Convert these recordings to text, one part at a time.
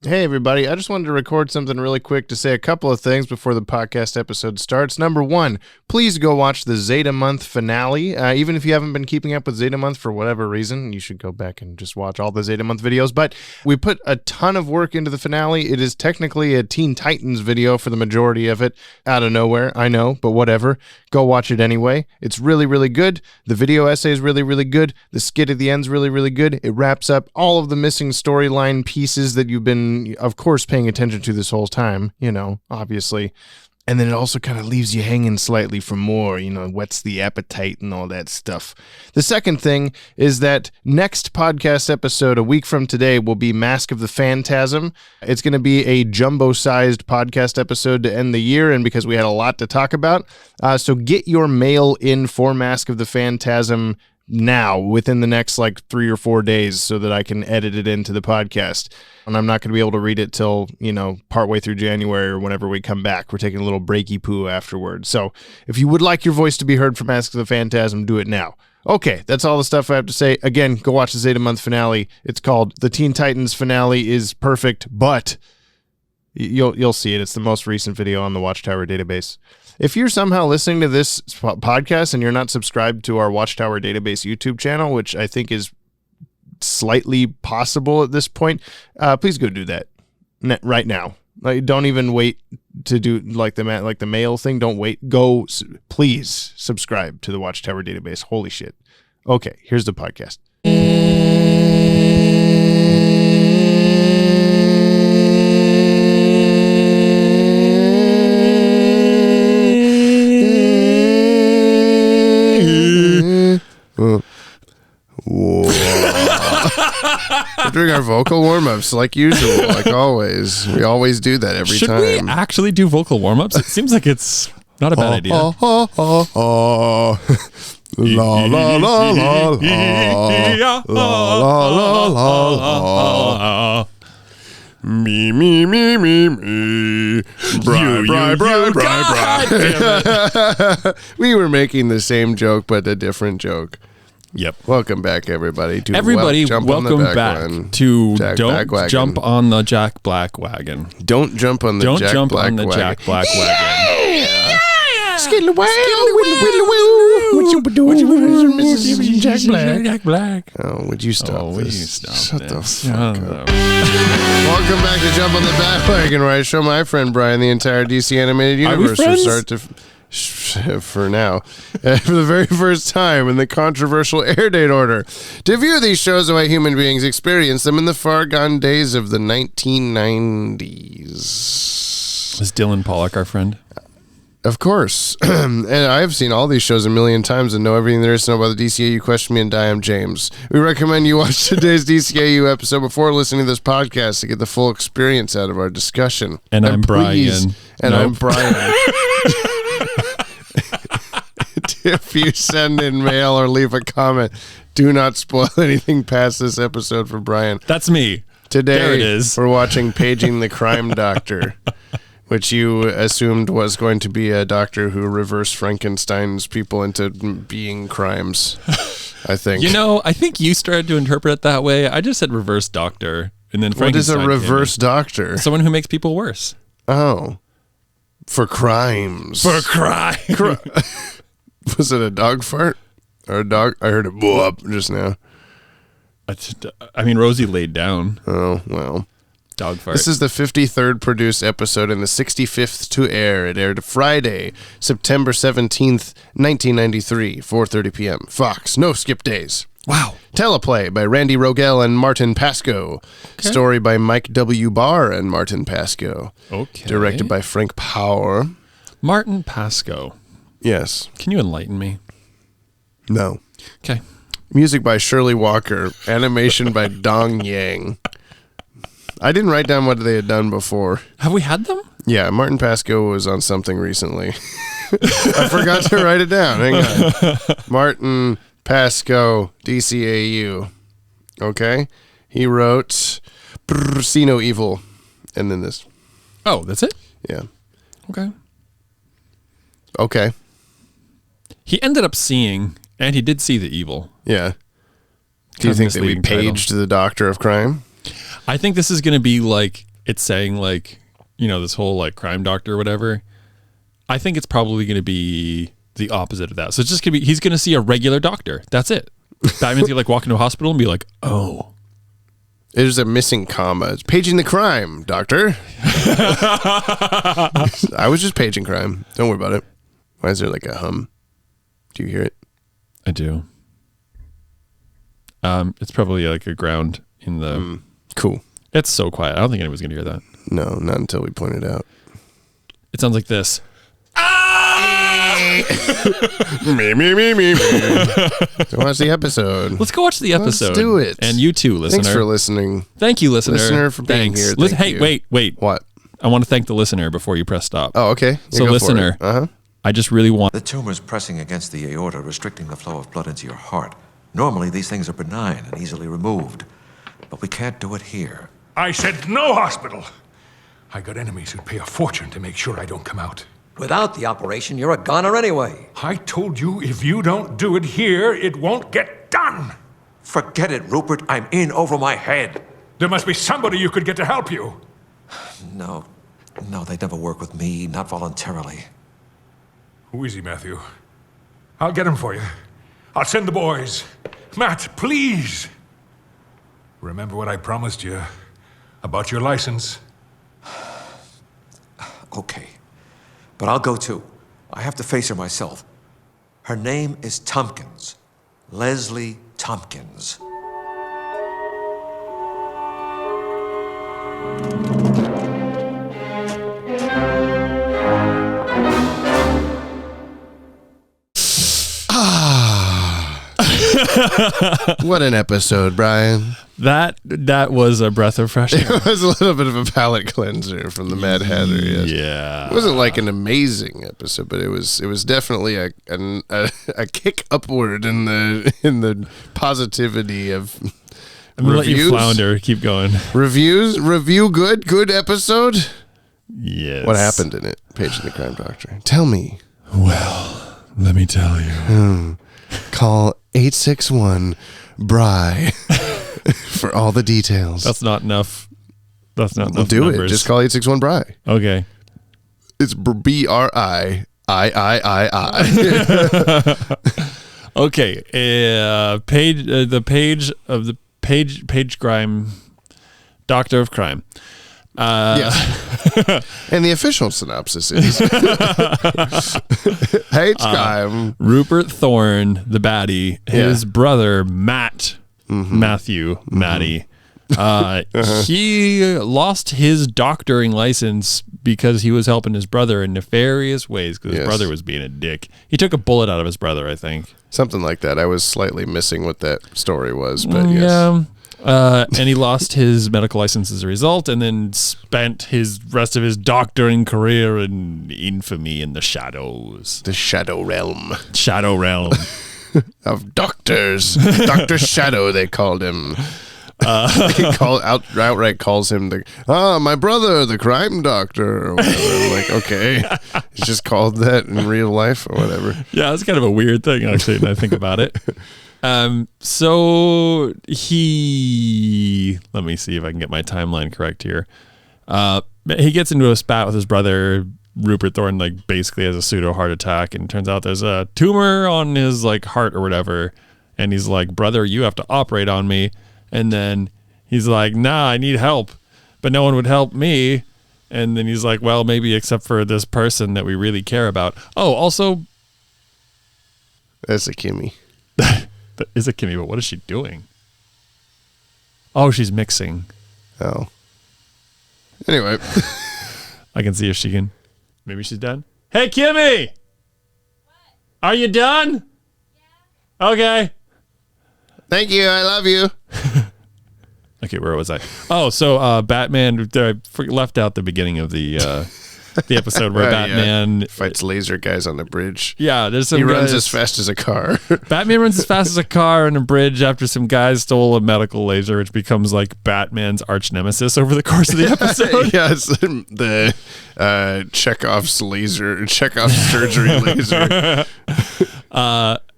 Hey, everybody. I just wanted to record something really quick to say a couple of things before the podcast episode starts. Number one, please go watch the Zeta Month finale. Even if you haven't been keeping up with Zeta Month for whatever reason, you should go back and just watch all the Zeta Month videos. But we put a ton of work into the finale. It is technically a Teen Titans video for the majority of it. Out of nowhere, I know, but whatever. Go watch it anyway. It's really, really good. The video essay is really, really good. The skit at the end is really, really good. It wraps up all of the missing storyline pieces that you've been, of course, paying attention to this whole time, obviously. And then it also kind of leaves you hanging slightly for more, whets the appetite and all that stuff. The second thing is that next podcast episode, a week from today, will be Mask of the Phantasm. It's going to be a jumbo-sized podcast episode to end the year, and because we had a lot to talk about. So get your mail in for Mask of the Phantasm now, within the next 3 or 4 days, so that I can edit it into the podcast. And I'm not going to be able to read it till, partway through January or whenever we come back. We're taking a little breaky poo afterwards. So if you would like your voice to be heard from Mask of the Phantasm, do it now. Okay, that's all the stuff I have to say. Again, go watch the Zeta Month finale. It's called The Teen Titans finale is perfect, but you'll see it. It's the most recent video on the Watchtower database. If you're somehow listening to this podcast and you're not subscribed to our Watchtower Database YouTube channel, which I think is slightly possible at this point, please go do that right now. Don't even wait to do the mail thing. Don't wait. Go, please subscribe to the Watchtower Database. Holy shit. Okay, here's the podcast. We're doing our vocal warm-ups like usual, like always. We always do that every time. Should we actually do vocal warm-ups? It seems like it's not a bad idea. La la la la la la la la. Me, me, me, me, me. Bri. We were making the same joke, but a different joke. Yep. Welcome back, everybody. Welcome back to Don't Jump on the Jack Black Wagon. Don't jump on the Jack Black Wagon. Jack Black Wagon. Yeah. Skittle wow, whittle woo. What you doing, Mrs. Jack Black? Jack Black. Oh, would you stop this? Shut the fuck up. Welcome back to Jump on the Bat-Wagon, where I show my friend Brian the entire DC animated universe from start to for now, for the very first time in the controversial airdate order, to view these shows the way human beings experience them in the far gone days of the 1990s. Is Dylan Pollock our friend? Of course. And I've seen all these shows a million times and know everything there is to know about the DCAU. Question me and die. I'm James. We recommend you watch today's DCAU episode before listening to this podcast to get the full experience out of our discussion. And I'm Brian. I'm Brian. If you send in mail or leave a comment, do not spoil anything past this episode for Brian. That's me. Today, there it is. We're watching Paging the Crime Doctor, which you assumed was going to be a doctor who reversed Frankenstein's people into being crimes, I think. I think you started to interpret it that way. I just said reverse doctor. And then what is a reverse doctor? Someone who makes people worse. Oh. For crimes. For crime. Was it a dog fart? Or a dog? I heard it blow up just now. I mean, Rosie laid down. Oh, well. Dog fart. This is the 53rd produced episode and the 65th to air. It aired Friday, September 17th, 1993, 4:30 p.m. Fox. No skip days. Wow. Teleplay by Randy Rogel and Martin Pascoe. Okay. Story by Mike W. Barr and Martin Pascoe. Okay. Directed by Frank Power. Martin Pascoe. Yes. Can you enlighten me? No. Okay. Music by Shirley Walker. Animation by Dong Yang. I didn't write down what they had done before. Have we had them? Yeah, Martin Pascoe was on something recently. I forgot to write it down. Hang on. Martin Pascoe, DCAU. Okay? He wrote See No Evil. And then this. Oh, that's it? Yeah. Okay. Okay. He ended up seeing, and he did see the evil. Yeah. Do you think that we paged the Doctor of Crime? I think this is going to be like it's saying like, this whole like crime doctor or whatever, I think it's probably going to be the opposite of that. So it's just going to be, he's going to see a regular doctor. That's it. Batman's going to like walk into a hospital and be like, oh. There's a missing comma. It's paging the crime, doctor. I was just paging crime. Don't worry about it. Why is there like a hum? Do you hear it? I do. It's probably like a ground in the... Cool. It's so quiet. I don't think anyone's going to hear that. No, not until we point it out. It sounds like this. me. So watch the episode. Let's go watch the episode. Let's do it. And you too, listener. Thanks for listening. Thank you, listener. Listener for being here. Hey, wait. What? I want to thank the listener before you press stop. Oh, okay. So listener, I just really want... The tumor's pressing against the aorta, restricting the flow of blood into your heart. Normally, these things are benign and easily removed. But we can't do it here. I said no hospital. I got enemies who'd pay a fortune to make sure I don't come out. Without the operation, you're a goner anyway. I told you if you don't do it here, it won't get done. Forget it, Rupert. I'm in over my head. There must be somebody you could get to help you. No, they'd never work with me, not voluntarily. Who is he, Matthew? I'll get him for you. I'll send the boys. Matt, please. Remember what I promised you about your license. Okay. But I'll go too. I have to face her myself. Her name is Tompkins. Leslie Tompkins. What an episode, Brian. That was a breath of fresh air. It was a little bit of a palate cleanser from the Mad Hatter. Yes. Yeah. It wasn't like an amazing episode, but it was definitely a kick upward in the positivity of I'm gonna let you reviews. flounder. Keep going. Review good episode. Yes. What happened in it? Page the Crime Doctor. Tell me. Well, let me tell you. Call 861-BRY for all the details. That's not enough. That's not enough. We'll do numbers. it. Just call 861-BRY. Okay. It's BRIIIII. Okay. The page of the page crime, Doctor of Crime. Yes. And the official synopsis is Hate crime. Rupert Thorne, the baddie, his brother Matt, Matthew, Matty. He lost his doctoring license because he was helping his brother in nefarious ways because his brother was being a dick. He took a bullet out of his brother, I think. Something like that. I was slightly missing what that story was, but yes. Yeah. And he lost his medical license as a result and then spent his rest of his doctoring career in infamy in the shadows. The Shadow Realm. Shadow Realm. Of doctors. Dr. Shadow, they called him. He outright calls him my brother, the crime doctor, or whatever. I'm like, okay. He's just called that in real life or whatever. Yeah, it's kind of a weird thing, actually, when I think about it. So he, let me see if I can get my timeline correct here. He gets into a spat with his brother, Rupert Thorne, like basically has a pseudo heart attack, and turns out there's a tumor on his like heart or whatever. And he's like, brother, you have to operate on me. And then he's like, nah, I need help, but no one would help me. And then he's like, well, maybe except for this person that we really care about. Oh, also, that's a Kimmy. That is a Kimmy, but what is she doing? Oh, she's mixing. Oh. Anyway. I can see if she can. Maybe she's done. Hey, Kimmy! What? Are you done? Yeah. Okay. Thank you. I love you. Okay, where was I? Oh, so Batman, I left out the beginning of the episode where Batman fights laser guys on the bridge. Yeah, there's some He runs guys, as fast as a car. Batman runs as fast as a car on a bridge after some guys stole a medical laser, which becomes like Batman's arch nemesis over the course of the episode. Yeah, it's the Chekhov's surgery laser.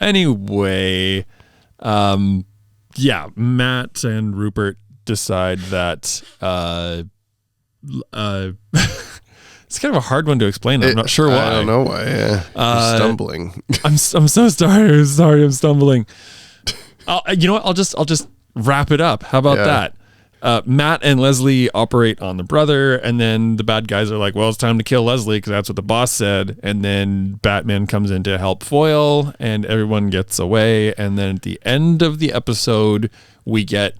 Anyway, Matt and Rupert decide that it's kind of a hard one to explain. I'm not sure why. I don't know why. Yeah. I'm stumbling. I'm so sorry. I'm stumbling. You know what? I'll just wrap it up. How about that? Matt and Leslie operate on the brother, and then the bad guys are like, well, it's time to kill Leslie because that's what the boss said. And then Batman comes in to help foil, and everyone gets away. And then at the end of the episode, we get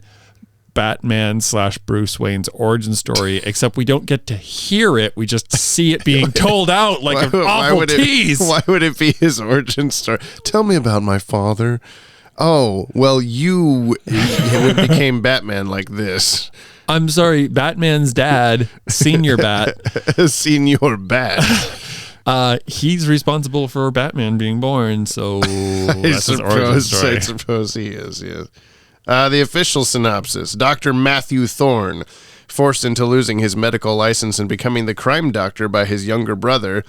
Batman / Bruce Wayne's origin story, except we don't get to hear it. We just see it being told out like an awful tease. Why would it be his origin story? Tell me about my father. Oh, well, you became Batman like this. I'm sorry, Batman's dad, Senior Bat. Senior Bat. He's responsible for Batman being born, so that's his origin story. I suppose he is, yes. The official synopsis. Dr. Matthew Thorne, forced into losing his medical license and becoming the crime doctor by his younger brother,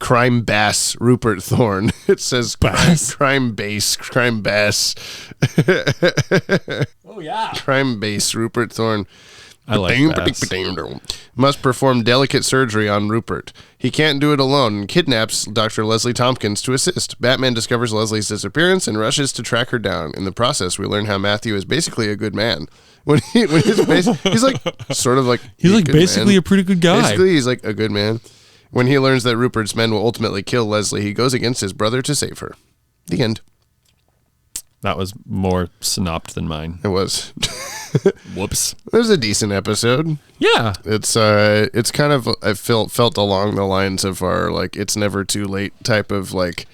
Crime Bass Rupert Thorne. It says crime bass Oh yeah. Crime Bass Rupert Thorne. I like bass. Must perform delicate surgery on Rupert. He can't do it alone and kidnaps Dr. Leslie Tompkins to assist. Batman discovers Leslie's disappearance and rushes to track her down. In the process, we learn how Matthew is basically a good man. He's like sort of like he's like basically a pretty good guy. Basically, he's like a good man. When he learns that Rupert's men will ultimately kill Leslie, he goes against his brother to save her. The end. That was more synopt than mine. It was. Whoops. It was a decent episode. Yeah. It's kind of, I felt along the lines of our, like, it's never too late type of, like,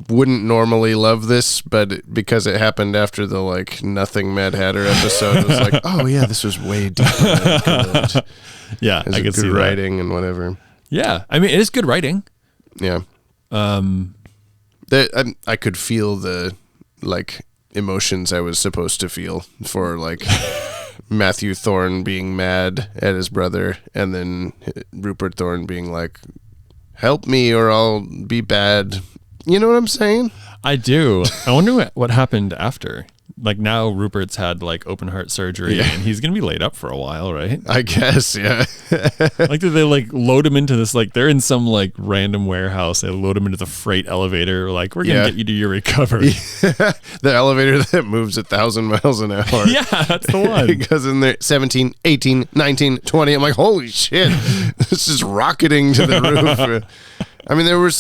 wouldn't normally love this, but because it happened after the, like, Nothing Mad Hatter episode, it was like, oh, yeah, this was way deeper than good. Yeah, I could see writing and whatever. Yeah, I mean, it is good writing. Yeah. I could feel the, like, emotions I was supposed to feel for, like, Matthew Thorne being mad at his brother and then Rupert Thorne being like, help me or I'll be bad. You know what I'm saying? I do. I wonder what happened after. Like now Rupert's had like open heart surgery and he's going to be laid up for a while, right? I guess, yeah. Like did they like load him into this, like they're in some like random warehouse. They load him into the freight elevator. Like we're going to get you to your recovery. The elevator that moves 1,000 miles an hour. Yeah, that's the one. It goes in there 17, 18, 19, 20. I'm like, holy shit. It's just rocketing to the roof. I mean, there were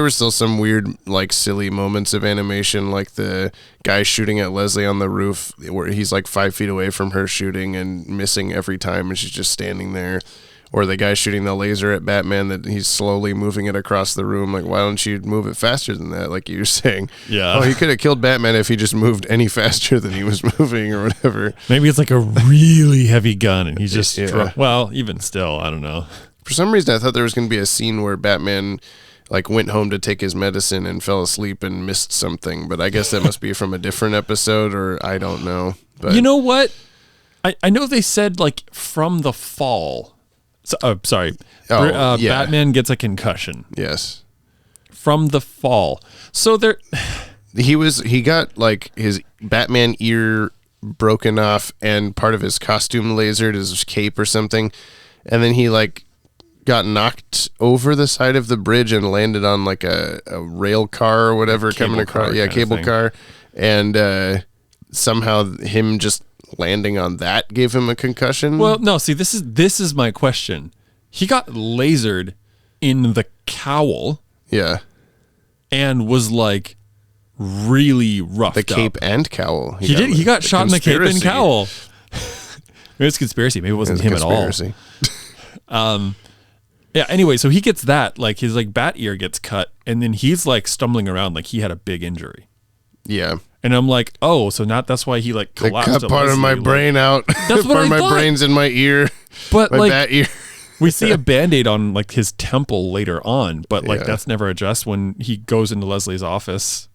still some weird, like, silly moments of animation, like the guy shooting at Leslie on the roof, where he's like 5 feet away from her shooting and missing every time, and she's just standing there. Or the guy shooting the laser at Batman, that he's slowly moving it across the room. Like, why don't you move it faster than that? Like you were saying. Yeah. Oh, he could have killed Batman if he just moved any faster than he was moving, or whatever. Maybe it's like a really heavy gun, and he's just well, even still, I don't know. For some reason, I thought there was going to be a scene where Batman, like, went home to take his medicine and fell asleep and missed something. But I guess that must be from a different episode, or I don't know. But you know what? I know they said, like, from the fall. So, sorry. Yeah. Batman gets a concussion. Yes. From the fall. So there... He got, like, his Batman ear broken off and part of his costume lasered, his cape or something. And then he, like, got knocked over the side of the bridge and landed on like a rail car or whatever coming across. Yeah, cable car. And somehow him just landing on that gave him a concussion. Well, no, see, this is my question. He got lasered in the cowl. Yeah. And was like really roughed up. The cape and cowl. He got shot in the cape and cowl. Maybe it's conspiracy. Maybe it wasn't him at all. Yeah, anyway, so he gets that, like his like bat ear gets cut, and then he's like stumbling around like he had a big injury. Yeah. And I'm like, oh, so that's why he like collapsed. They cut part of my brain out. That's what part of my brain's in my ear. But my like bat ear. we see a Band-Aid on like his temple later on, but like that's never addressed when he goes into Leslie's office.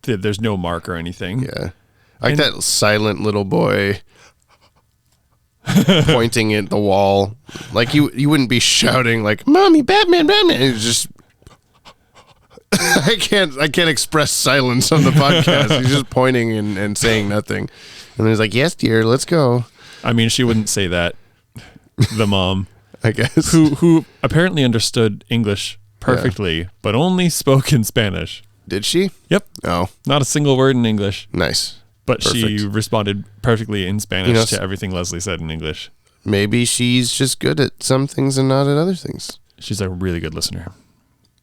There's no mark or anything. Yeah. Like that silent little boy pointing at the wall. Like you wouldn't be shouting like, "Mommy, Batman, Batman." It's just I can't express silence on the podcast. He's just pointing and saying nothing. And he's like, "Yes, dear, let's go." I mean, she wouldn't say that. the mom, I guess. who apparently understood English perfectly, but only spoke in Spanish. Did she? Yep. Oh, Not a single word in English, nice. but she Perfect. responded perfectly in Spanish You know, to everything Leslie said in English. Maybe she's just good at some things and not at other things. She's a really good listener.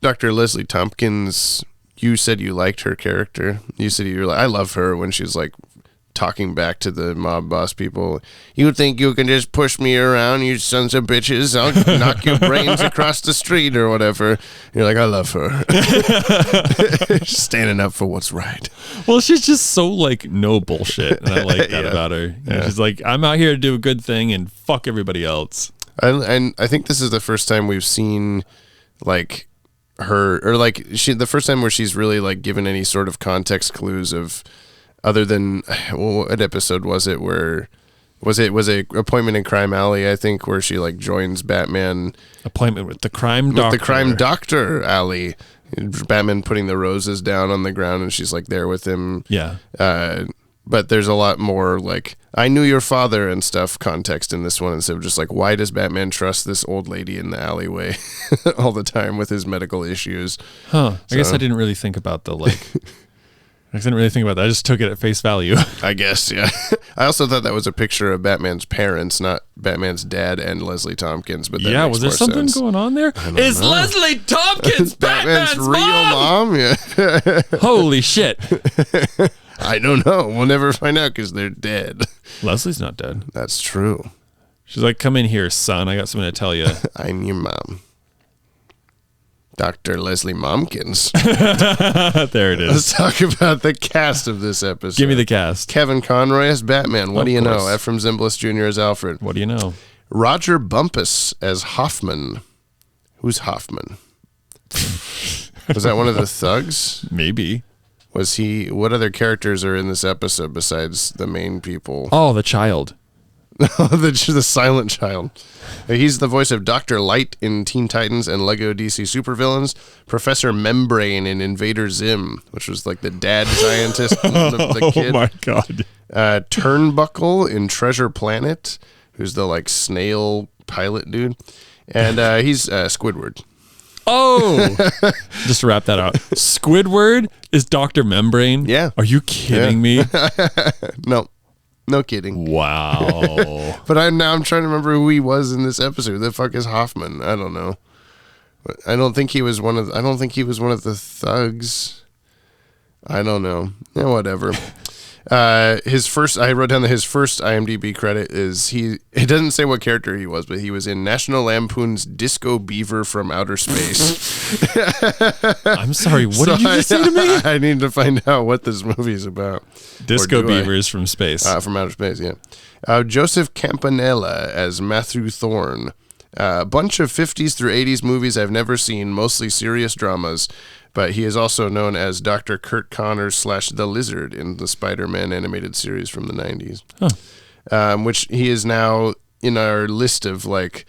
Dr. Leslie Tompkins, you said you liked her character. You said you were like, I love her when she's like talking back to the mob boss people. You think you can just push me around, you sons of bitches? I'll knock your brains across the street or whatever. You're like, I love her. Standing up for what's right. Well, she's just so like no bullshit, and I like that about her. You know, she's like, I'm out here to do a good thing and fuck everybody else. And I think this is the first time we've seen like her, or like the first time where she's really like given any sort of context clues of, other than, well, what episode was it where was a Appointment in Crime Alley, I think, where she like joins Batman Appointment with the crime doctor. with the crime doctor alley. Batman putting the roses down on the ground and she's like there with him. Yeah. But there's a lot more like, I knew your father and stuff context in this one, instead of just like, why does Batman trust this old lady in the alleyway all the time with his medical issues? Huh. I guess I didn't really think about the like. I didn't really think about that. I just took it at face value. I guess, yeah. I also thought that was a picture of Batman's parents, not Batman's dad and Leslie Tompkins. But that Yeah, makes was there more something sense. going on there? Is Leslie Tompkins Batman's real mom? Yeah. Holy shit. I don't know. We'll never find out because they're dead. Leslie's not dead. That's true. She's like, come in here, son. I got something to tell you. I'm your mom. Dr. Leslie Momkins. There it is. Let's talk about the cast of this episode. Give me the cast. Kevin Conroy as Batman. What Of do you know? course. Ephraim Zimbalist Jr. as Alfred. What do you know? Roger Bumpus as Hoffman. Who's Hoffman? Was that one of the thugs? Maybe. Was he? What other characters are in this episode besides the main people? Oh, the child. the silent child. He's the voice of Dr. Light in Teen Titans and Lego DC Supervillains, Professor Membrane in Invader Zim, which was like the dad scientist, the kid. Oh my god. Turnbuckle in Treasure Planet, who's the like snail pilot dude, and he's Squidward. Oh, just to wrap that out, Squidward is Dr. Membrane. Yeah. Are you kidding me? No kidding. Wow. But I'm trying to remember who he was in this episode. Who the fuck is Hoffman? I don't know. But I don't think he was one of the thugs. I don't know. Yeah, whatever. I wrote down that his first IMDb credit is it doesn't say what character he was, but he was in National Lampoon's Disco Beaver from Outer Space. I'm sorry, what did you just say to me? I need to find out what this movie is about. Disco Or do I? Beavers from space. From Outer Space, yeah. Joseph Campanella as Matthew Thorne. A bunch of 50s through 80s movies I've never seen, mostly serious dramas, but he is also known as Dr. Kurt Connors / The Lizard in the Spider-Man animated series from the 90s. Which he is now in our list of like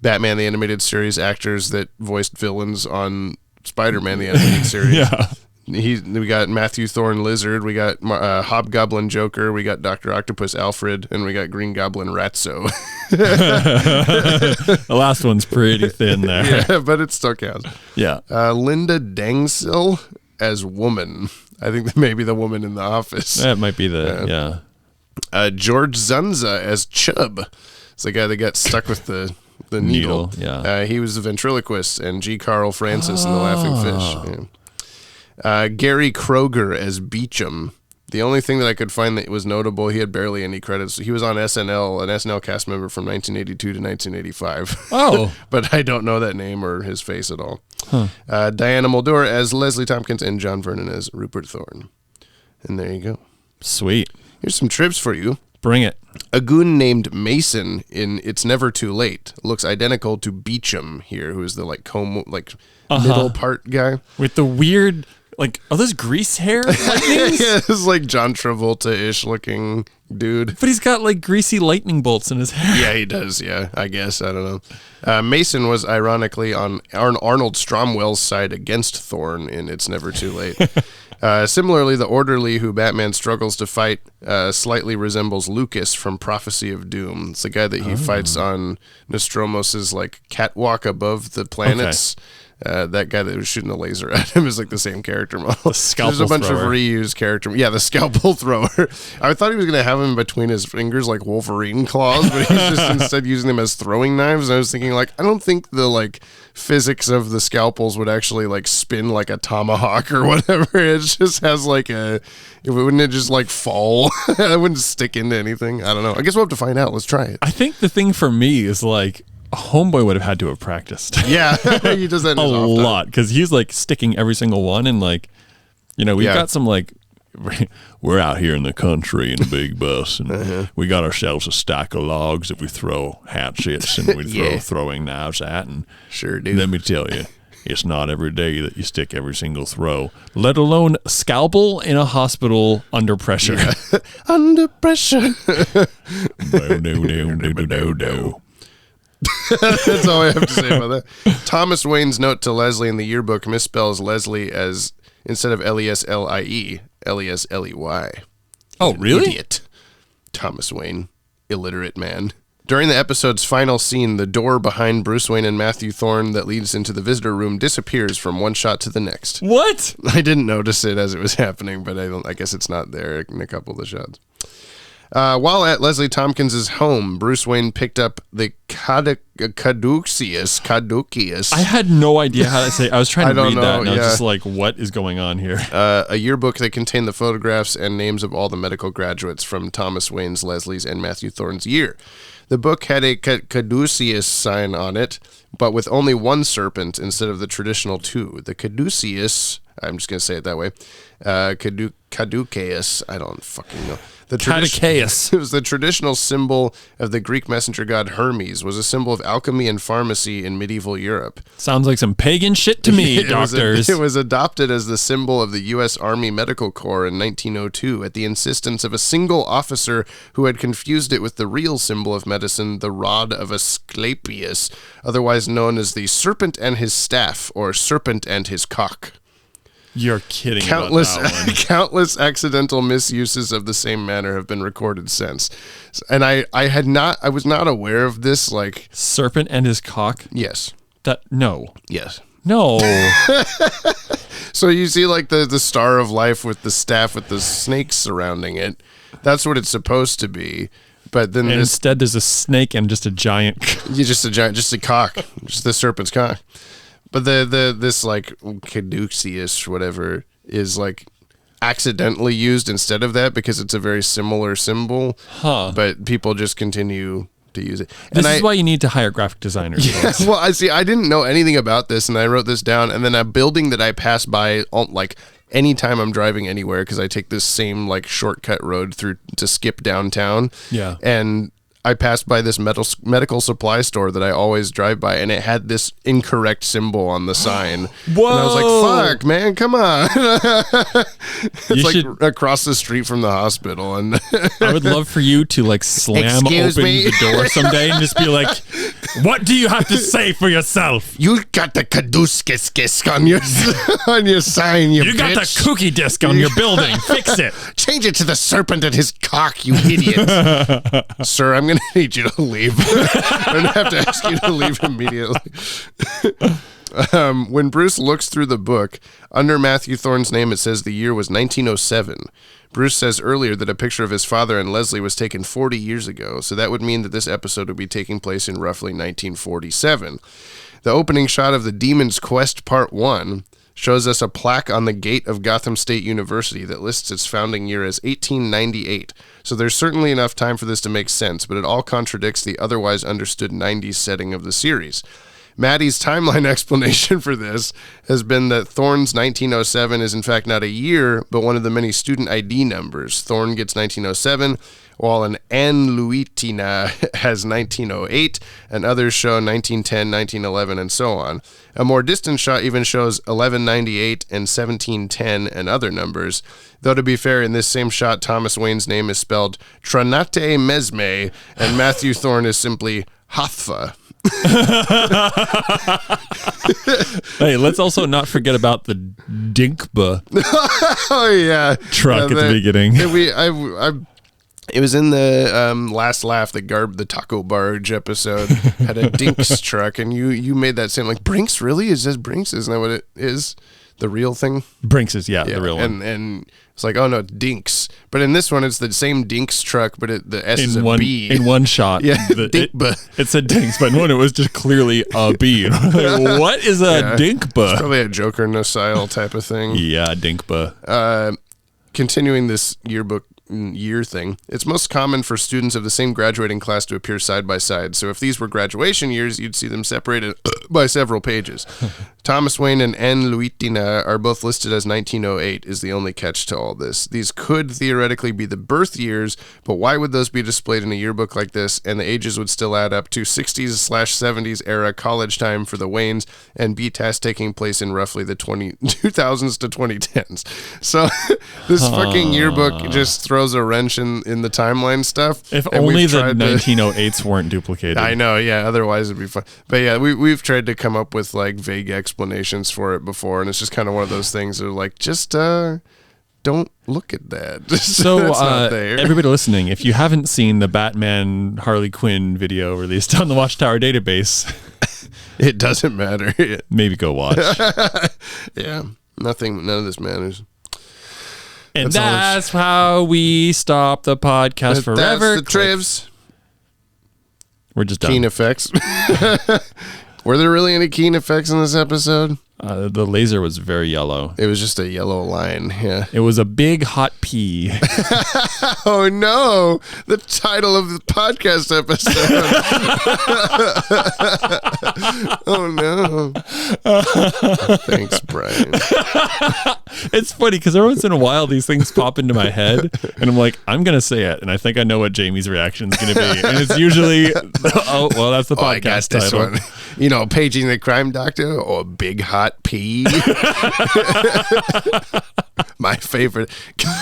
Batman the Animated Series actors that voiced villains on Spider-Man the Animated Series. Yeah. We got Matthew Thorne Lizard, we got Hobgoblin Joker, we got Dr. Octopus Alfred, and we got Green Goblin Ratso. The last one's pretty thin there. Yeah, but it still counts. Yeah. Linda Dangsil as Woman. I think that may be the woman in the office. That might be the, yeah. George Zunza as Chubb. It's the guy that got stuck with the needle. Yeah. He was the ventriloquist, and G. Carl Francis in The Laughing Fish. Yeah. Gary Kroger as Beecham. The only thing that I could find that was notable, he had barely any credits. He was on SNL, an SNL cast member from 1982 to 1985. Oh. But I don't know that name or his face at all. Diana Muldaur as Leslie Tompkins and John Vernon as Rupert Thorne. And there you go. Sweet. Here's some trips for you. Bring it. A goon named Mason in It's Never Too Late looks identical to Beecham here, who is the like middle part guy. With the weird Like, are those grease hair lightnings? Yeah, it's like John Travolta-ish looking dude. But he's got like greasy lightning bolts in his hair. Yeah, he does. Yeah, I guess. I don't know. Mason was ironically on Arnold Stromwell's side against Thorne in It's Never Too Late. Similarly, the orderly who Batman struggles to fight slightly resembles Lucas from Prophecy of Doom. It's the guy that he fights on Nostromos's like catwalk above the planets. That guy that was shooting a laser at him is like the same character model. The scalpel There's a bunch thrower. of reused character. Yeah, the scalpel thrower. I thought he was going to have him between his fingers like Wolverine claws, but he's just instead using them as throwing knives. And I was thinking like, I don't think the like physics of the scalpels would actually like spin like a tomahawk or whatever. It just has like wouldn't it just like fall? It wouldn't stick into anything. I don't know. I guess we'll have to find out. Let's try it. I think the thing for me is like, Homeboy would have had to have practiced. Yeah, he does that in a his off time. lot because he's like sticking every single one, and like, you know, we've got some like, we're out here in the country in a big bus, and we got ourselves a stack of logs that we throw hatchets and we throw throwing knives at, and sure, dude. let me tell you, it's not every day that you stick every single throw, let alone a scalpel in a hospital under pressure. Yeah. Under pressure. No. That's all I have to say about that. Thomas Wayne's note to Leslie in the yearbook misspells Leslie as instead of Leslie, Lesley. Oh, really? Idiot. Thomas Wayne, illiterate man. During the episode's final scene, the door behind Bruce Wayne and Matthew Thorne that leads into the visitor room disappears from one shot to the next. What? I didn't notice it as it was happening, but I guess it's not there in a couple of the shots. While at Leslie Tompkins' home, Bruce Wayne picked up the Caduceus. I had no idea how to say it. I was trying to read that, and I was yeah. just like, what is going on here? A yearbook that contained the photographs and names of all the medical graduates from Thomas Wayne's, Leslie's, and Matthew Thorne's year. The book had a Caduceus sign on it, but with only one serpent instead of the traditional two. The Caduceus, I'm just going to say it that way, Caduceus, I don't fucking know. Caduceus. It was the traditional symbol of the Greek messenger god Hermes, was a symbol of alchemy and pharmacy in medieval Europe. Sounds like some pagan shit to me, doctors. It was adopted as the symbol of the U.S. Army Medical Corps in 1902 at the insistence of a single officer who had confused it with the real symbol of medicine, the rod of Asclepius, otherwise known as the serpent and his staff, or serpent and his cock. You're kidding about that one. Countless accidental misuses of the same manner have been recorded since. And I was not aware of this, like... Serpent and his cock? Yes. No. Yes. No. So you see like the Star of Life with the staff with the snakes surrounding it. That's what it's supposed to be. But then instead there's a snake and just a giant... just a cock. Just the serpent's cock. But this like Caduceus whatever is like accidentally used instead of that because it's a very similar symbol. Huh. But people just continue to use it. This is why you need to hire graphic designers. Yeah, well, I didn't know anything about this, and I wrote this down. And then a building that I pass by, like anytime I'm driving anywhere, because I take this same like shortcut road through to skip downtown. Yeah, and I passed by this medical supply store that I always drive by, and it had this incorrect symbol on the sign. Whoa! And I was like, "Fuck, man, come on!" It's across the street from the hospital, and I would love for you to like slam open the door someday and just be like, "What do you have to say for yourself? You got the Caduceus on your sign, you bitch. Got the cookie disc on your building. Fix it. Change it to the serpent and his cock, you idiot." Sir, I'm going to need you to leave. I'm going to have to ask you to leave immediately. When Bruce looks through the book, under Matthew Thorne's name, it says the year was 1907. Bruce says earlier that a picture of his father and Leslie was taken 40 years ago, so that would mean that this episode would be taking place in roughly 1947. The opening shot of The Demon's Quest Part 1 shows us a plaque on the gate of Gotham State University that lists its founding year as 1898. So there's certainly enough time for this to make sense, but it all contradicts the otherwise understood 90s setting of the series. Maddie's timeline explanation for this has been that Thorne's 1907 is in fact not a year, but one of the many student ID numbers. Thorne gets 1907, while an N. Luitina has 1908, and others show 1910, 1911, and so on. A more distant shot even shows 1198 and 1710 and other numbers. Though to be fair, in this same shot, Thomas Wayne's name is spelled Tranate Mesme, and Matthew Thorne is simply Hathfa. Hey, let's also not forget about the Dinkba Oh yeah, truck at the beginning. It was in the Last Laugh, the taco barge episode had a Dinks truck, and you made that sound like Brinks. Really, it says Brinks. Isn't that what it is? The real thing. Brinks is the real one. And it's like, oh no, Dinks. But in this one, it's the same Dinks truck, but the S is a B. In one shot, Yeah, it said Dinks, but in one it was just clearly a B. Like, what is a Dinkba? Probably a Joker no style type of thing. Yeah, Dinkba. Continuing this year thing, it's most common for students of the same graduating class to appear side by side. So if these were graduation years, you'd see them separated by several pages. Thomas Wayne and N. Luitina are both listed as 1908 is the only catch to all this. These could theoretically be the birth years, but why would those be displayed in a yearbook like this? And the ages would still add up to 60s/70s era college time for the Waynes, and BTAS taking place in roughly the 2000s to 2010s. So this fucking yearbook just throws a wrench in the timeline stuff. If only the 1908s weren't duplicated. I know, yeah. Otherwise, it'd be fun. But yeah, we've tried to come up with like vague explanations for it before, and it's just kind of one of those things that are like, just don't look at that. So That's not there. everybody listening, if you haven't seen the Batman Harley Quinn video released on the Watchtower database, It doesn't matter. maybe go watch. Yeah, none of this matters. And That's all that's how we stop the podcast forever. That's the Trivs. We're just done. Keen effects. Were there really any keen effects in this episode? The laser was very yellow. It was just a yellow line. Yeah. It was a big hot pea. Oh no! The title of the podcast episode. Oh no! Thanks, Brian. It's funny because every once in a while these things pop into my head, and I'm like, I'm gonna say it, and I think I know what Jamie's reaction is gonna be, and it's usually, oh well, that's the I got podcast this title. one. You know, paging the crime doctor or big hot pea. My favorite.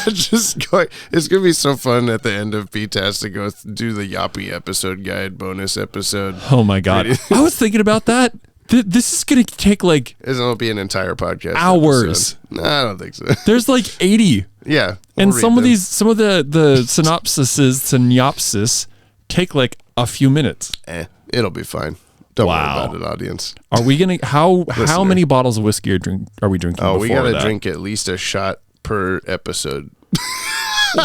Just going. It's gonna be so fun at the end of BTAS to go do the Yoppie episode guide bonus episode. Oh my god, I was thinking about that. This is gonna take like It'll be an entire podcast. hours. Episode. No, I don't think so. There's like 80, Yeah, and we'll some read them. of the synopsis take like a few minutes. It'll be fine. Don't Wow. worry about it, audience. Are we gonna how Listener. many bottles of whiskey are we drinking? Oh, we before gotta that? drink at least a shot per episode.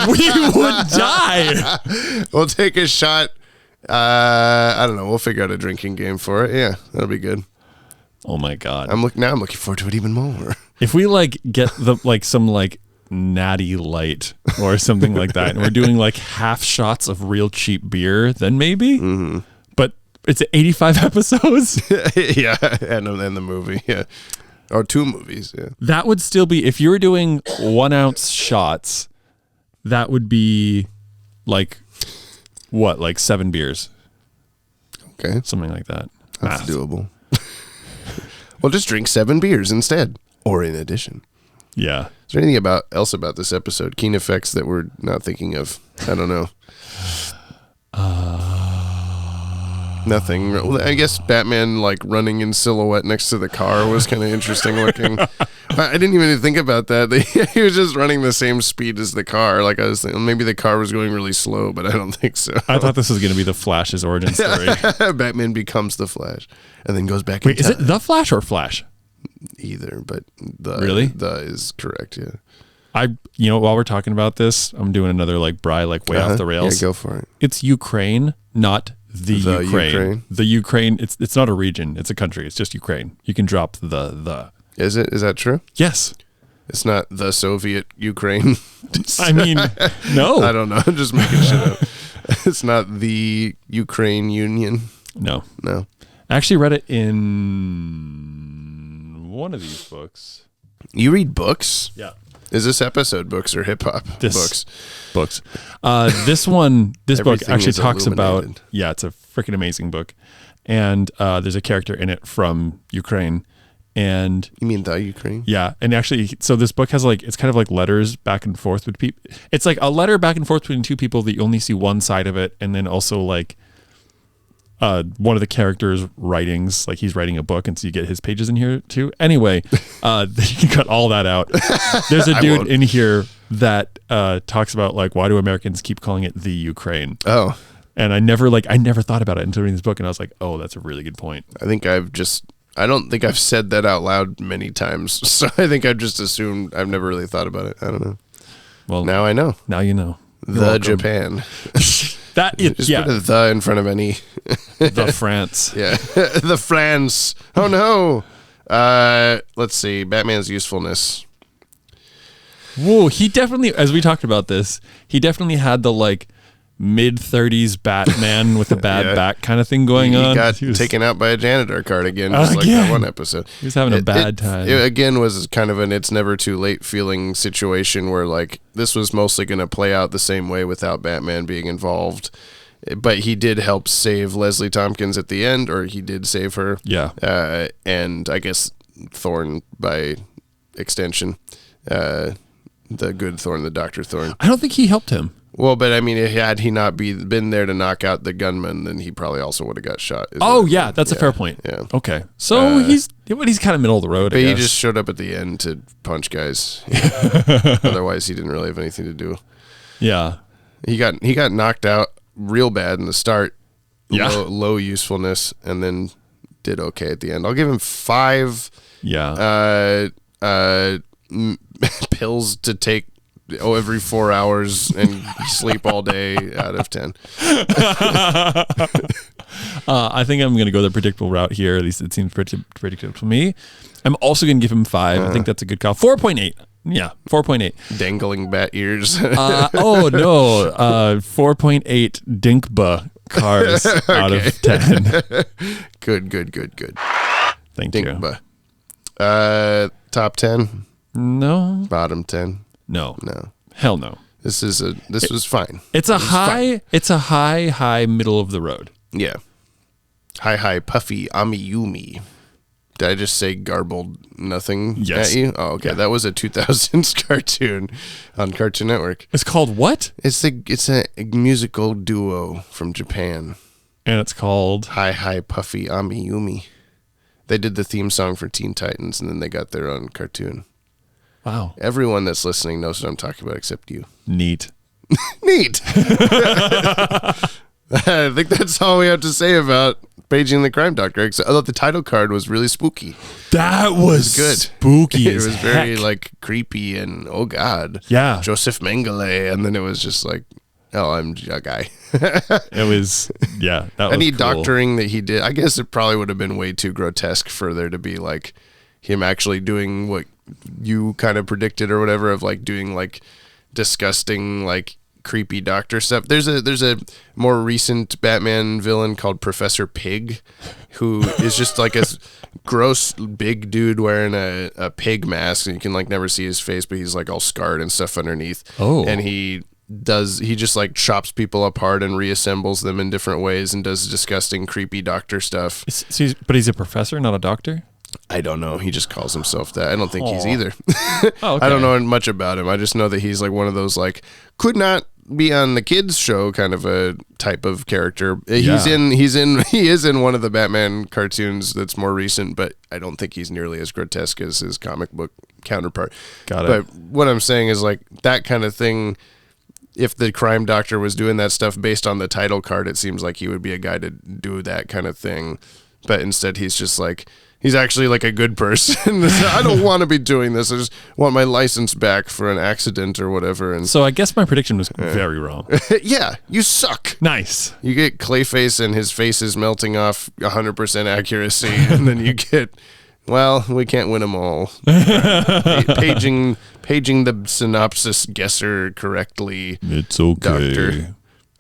We would die. We'll take a shot. I don't know. We'll figure out a drinking game for it. Yeah, that'll be good. Oh my god. I'm looking forward to it even more. If we like get some natty light or something like that, and we're doing like half shots of real cheap beer, then maybe. Mm-hmm. But it's 85 episodes. Yeah, and the movie. Yeah, or 2 movies. Yeah, That would still be, if you were doing 1 ounce shots, that would be like what, like 7 beers, okay, something like that. that's Math. doable. We'll just drink 7 beers instead, or in addition. Yeah. Is there anything else about this episode? Keen effects that we're not thinking of? I don't know. Nothing. Well, I guess Batman like running in silhouette next to the car was kind of interesting looking. I didn't even think about that. He was just running the same speed as the car. Like I was thinking, maybe the car was going really slow, but I don't think so. I thought this was going to be the Flash's origin story. Batman becomes the Flash and then goes back. Wait, in is time. it the Flash or Flash? Either? But Really? the is correct. Yeah. While we're talking about this, I'm doing another like Bri way off the rails. Yeah, go for it. It's Ukraine, not the Ukraine. Ukraine? The Ukraine. It's not a region. It's a country. It's just Ukraine. You can drop the. Is it? Is that true? Yes. It's not the Soviet Ukraine. I mean, no. I don't know. I'm just making shit up. It's not the Ukraine Union. No. No. I actually read it in one of these books. You read books? Yeah. Is this episode books or hip hop books? Books. This book Everything actually is talks about, illuminated. yeah, it's a freaking amazing book. And there's a character in it from Ukraine. And You mean the Ukraine? yeah, and actually, so this book has like, it's kind of like letters back and forth with people. It's like a letter back and forth between two people that you only see one side of it. And then also like one of the characters' writings, like he's writing a book, and so you get his pages in here too. Anyway, you can cut all that out. There's a dude in here that talks about like, why do Americans keep calling it the Ukraine? Oh, And I never thought about it until reading this book, and I was like, oh, that's a really good point. I don't think I've said that out loud many times. So I think I've just assumed. I've never really thought about it. I don't know. Well, Now I know. now you know. You're The welcome. Japan. Just yeah, put a the in front of any. the France. Yeah. The France. Oh no. Let's see. Batman's usefulness. Whoa, he definitely, as we talked about this, he definitely had the like mid-30s Batman with a bad Yeah. back kind of thing going on. He got He was- taken out by a janitor card again, just like that one episode. He was having a bad time. It again was kind of an it's never too late feeling situation where like this was mostly going to play out the same way without Batman being involved. But he did help save Leslie Tompkins at the end, or he did save her. Yeah. And I guess Thorne by extension. The good Thorne, the Dr. Thorne. I don't think he helped him. Well, but I mean, had he not been there to knock out the gunman, then he probably also would have got shot. Oh, yeah, that's a fair point. Yeah. Okay. So he's kind of middle of the road, But I he guess. just showed up at the end to punch guys. Otherwise, he didn't really have anything to do. Yeah. He got knocked out real bad in the start. Yeah. Low usefulness, and then did okay at the end. I'll give him 5 Yeah. pills to take every 4 hours and sleep all day out of 10. I think I'm going to go the predictable route here. At least it seems predictable to me. I'm also going to give him 5. I think that's a good call. 4.8. Yeah, 4.8. Dangling bat ears. Oh, no. 4.8 Dinkba cars out of 10. Good. Thank you. Dinkba. Top 10, No. bottom 10. No. No. Hell no. This was fine. It's a high middle of the road. Yeah. Hi, puffy, amiyumi. Did I just say garbled nothing Yes. at you? Oh, okay. Yeah. That was a 2000s cartoon on Cartoon Network. It's called what? It's a musical duo from Japan. And it's called Hi, puffy, amiyumi. They did the theme song for Teen Titans, and then they got their own cartoon. wow. Everyone that's listening knows what I'm talking about except you. Neat. Neat. I think that's all we have to say about Paging the Crime Doctor. I thought the title card was really spooky. That was good. Spooky. It as was very heck. like creepy and oh god. Yeah. Joseph Mengele, and then it was just like, oh, I'm a guy. It was that was Any cool. doctoring that he did, I guess it probably would have been way too grotesque for there to be like him actually doing what you kind of predicted or whatever, of like doing like disgusting like creepy doctor stuff. There's a more recent Batman villain called Professor Pig, who is just like a gross big dude wearing a pig mask, and you can like never see his face, but he's like all scarred and stuff underneath. Oh. And he just like chops people apart and reassembles them in different ways and does disgusting creepy doctor stuff. But he's a professor, not a doctor? I don't know. He just calls himself that. I don't think he's Aw. either. Oh, okay. I don't know much about him. I just know that he's like one of those like could not be on the kids show kind of a type of character. He is in one of the Batman cartoons that's more recent, but I don't think he's nearly as grotesque as his comic book counterpart. Got it. But what I'm saying is like that kind of thing. If the crime doctor was doing that stuff based on the title card, it seems like he would be a guy to do that kind of thing. But instead, he's just like, he's actually like a good person. I don't want to be doing this. I just want my license back for an accident or whatever. And So I guess my prediction was very wrong. yeah, you suck. Nice. You get Clayface and his face is melting off 100% accuracy. And then you get, well, we can't win them all. Paging the synopsis guesser correctly. It's okay. Doctor.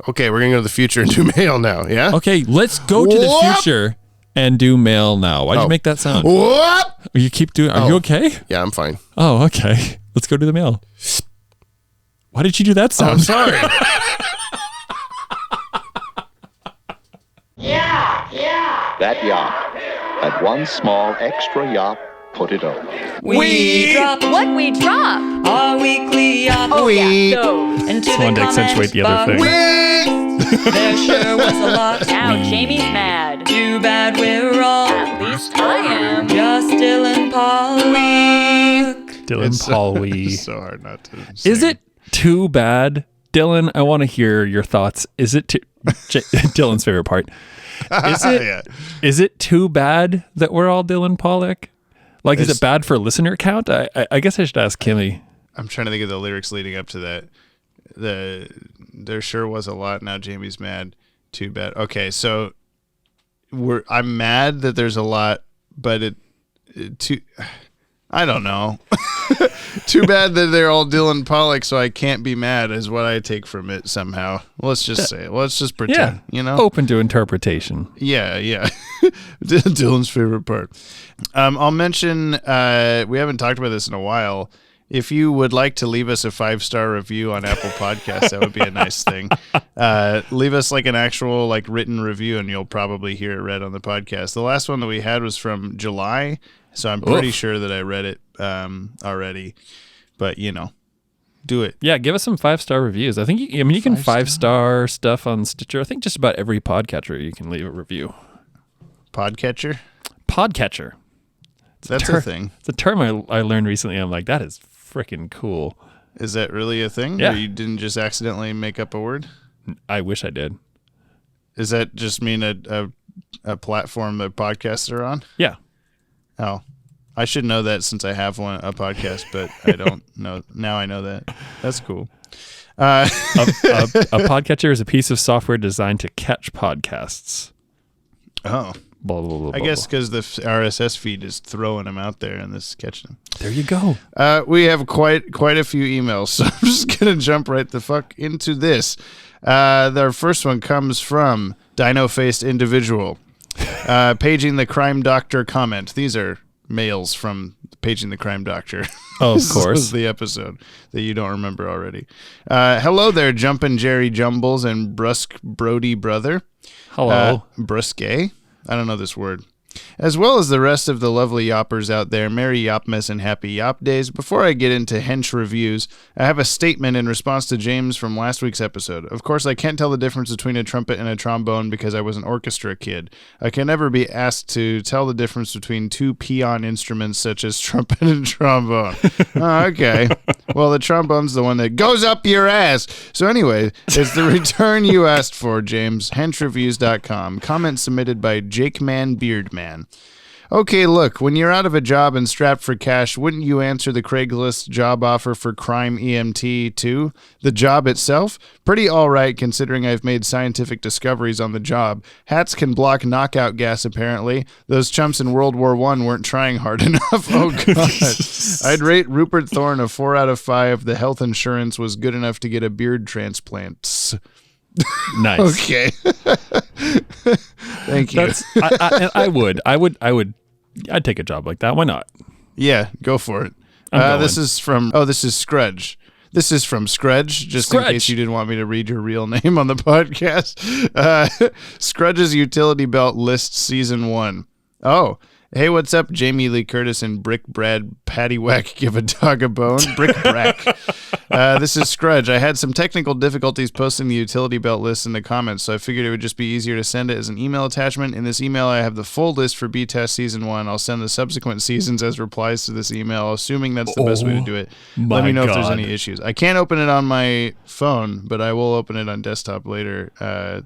Okay, we're going to go to the future and do mail now, yeah? Okay, let's go to the What? future and do mail now. Why'd you make that sound? What? You keep doing. Are you okay? Yeah, I'm fine. Oh, okay. Let's go do the mail. Why did you do that sound? I'm sorry. That yacht had one small extra yacht put it over. We drop What we drop? our weekly yacht Yeah, those. into Just the wanted to accentuate the other comments thing. box. There sure was a lot. Now Jamie's mad. Too bad we're all At least I am. just Dylan Pollock. Dylan Polly. It's so hard not to. Is sing. it too bad, Dylan? I want to hear your thoughts. Is it too, Dylan's favorite part? Is it Yeah. is it too bad that we're all Dylan Pollock? Like, is It's- it bad for listener count? I guess I should ask Kimmy. I'm trying to think of the lyrics leading up to that. There sure was a lot. Now Jamie's mad. Too bad. Okay, so I'm mad that there's a lot, but I don't know. Too bad that they're all Dylan Pollock, so I can't be mad is what I take from it somehow. Let's just say it. Let's just pretend, Open to interpretation. Yeah. Dylan's favorite part. I'll mention, we haven't talked about this in a while. If you would like to leave us a 5-star review on Apple Podcasts, that would be a nice thing. Leave us like an actual like written review, and you'll probably hear it read on the podcast. The last one that we had was from July, so I'm pretty sure that I read it already. But do it. Yeah, give us some 5-star reviews. I think you can 5-star stuff on Stitcher. I think just about every podcatcher you can leave a review. Podcatcher? Podcatcher. That's a thing. It's a term I learned recently. I'm like, that is freaking cool. Is that really a thing? Yeah. Or you didn't just accidentally make up a word? I wish I did. Does that just mean a platform that podcasts are on? Yeah. Oh, I should know that since I have a podcast, but I don't know. Now I know that. That's cool. A podcatcher is a piece of software designed to catch podcasts. Oh, Blah, blah, blah, I blah, guess blah. because the RSS feed is throwing them out there and this is catching them. There you go. We have quite a few emails, so I'm just gonna jump right the fuck into this. Our first one comes from Dino-Faced Individual. Paging the Crime Doctor comment. These are mails from Paging the Crime Doctor. Oh, of This course. was the episode that you don't remember already. Hello there, Jumpin' Jerry Jumbles and Brusque Brody Brother. Hello. Brusque? I don't know this word. As well as the rest of the lovely yoppers out there, Merry Yopmas and Happy Yop Days. Before I get into hench reviews, I have a statement in response to James from last week's episode. Of course, I can't tell the difference between a trumpet and a trombone because I was an orchestra kid. I can never be asked to tell the difference between two peon instruments such as trumpet and trombone. Oh, okay. Well, the trombone's the one that goes up your ass. So anyway, it's the return you asked for, James. Henchreviews.com. Comment submitted by Jake Man Beardman. Okay, look, when you're out of a job and strapped for cash, wouldn't you answer the Craigslist job offer for crime EMT too? The job itself? Pretty all right considering I've made scientific discoveries on the job. Hats can block knockout gas apparently. Those chumps in World War I weren't trying hard enough. Oh god. I'd rate Rupert Thorne a 4 out of 5. The health insurance was good enough to get a beard transplant. Nice. Okay. Thank you. I'd take a job like that. Why not? Yeah, go for it. I'm This going. is from Scrudge. This is from Scrudge, just in Scrudge. case you didn't want me to read your real name on the podcast. Scrudge's Utility Belt List Season 1. Oh, hey, what's up, Jamie Lee Curtis and Brick Brad Paddywhack give a dog a bone? Brick Brack. This is Scrudge. I had some technical difficulties posting the utility belt list in the comments, so I figured it would just be easier to send it as an email attachment. In this email, I have the full list for B-Test Season 1. I'll send the subsequent seasons as replies to this email, assuming that's the best way to do it. Let me know if there's any issues. I can't open it on my phone, but I will open it on desktop later.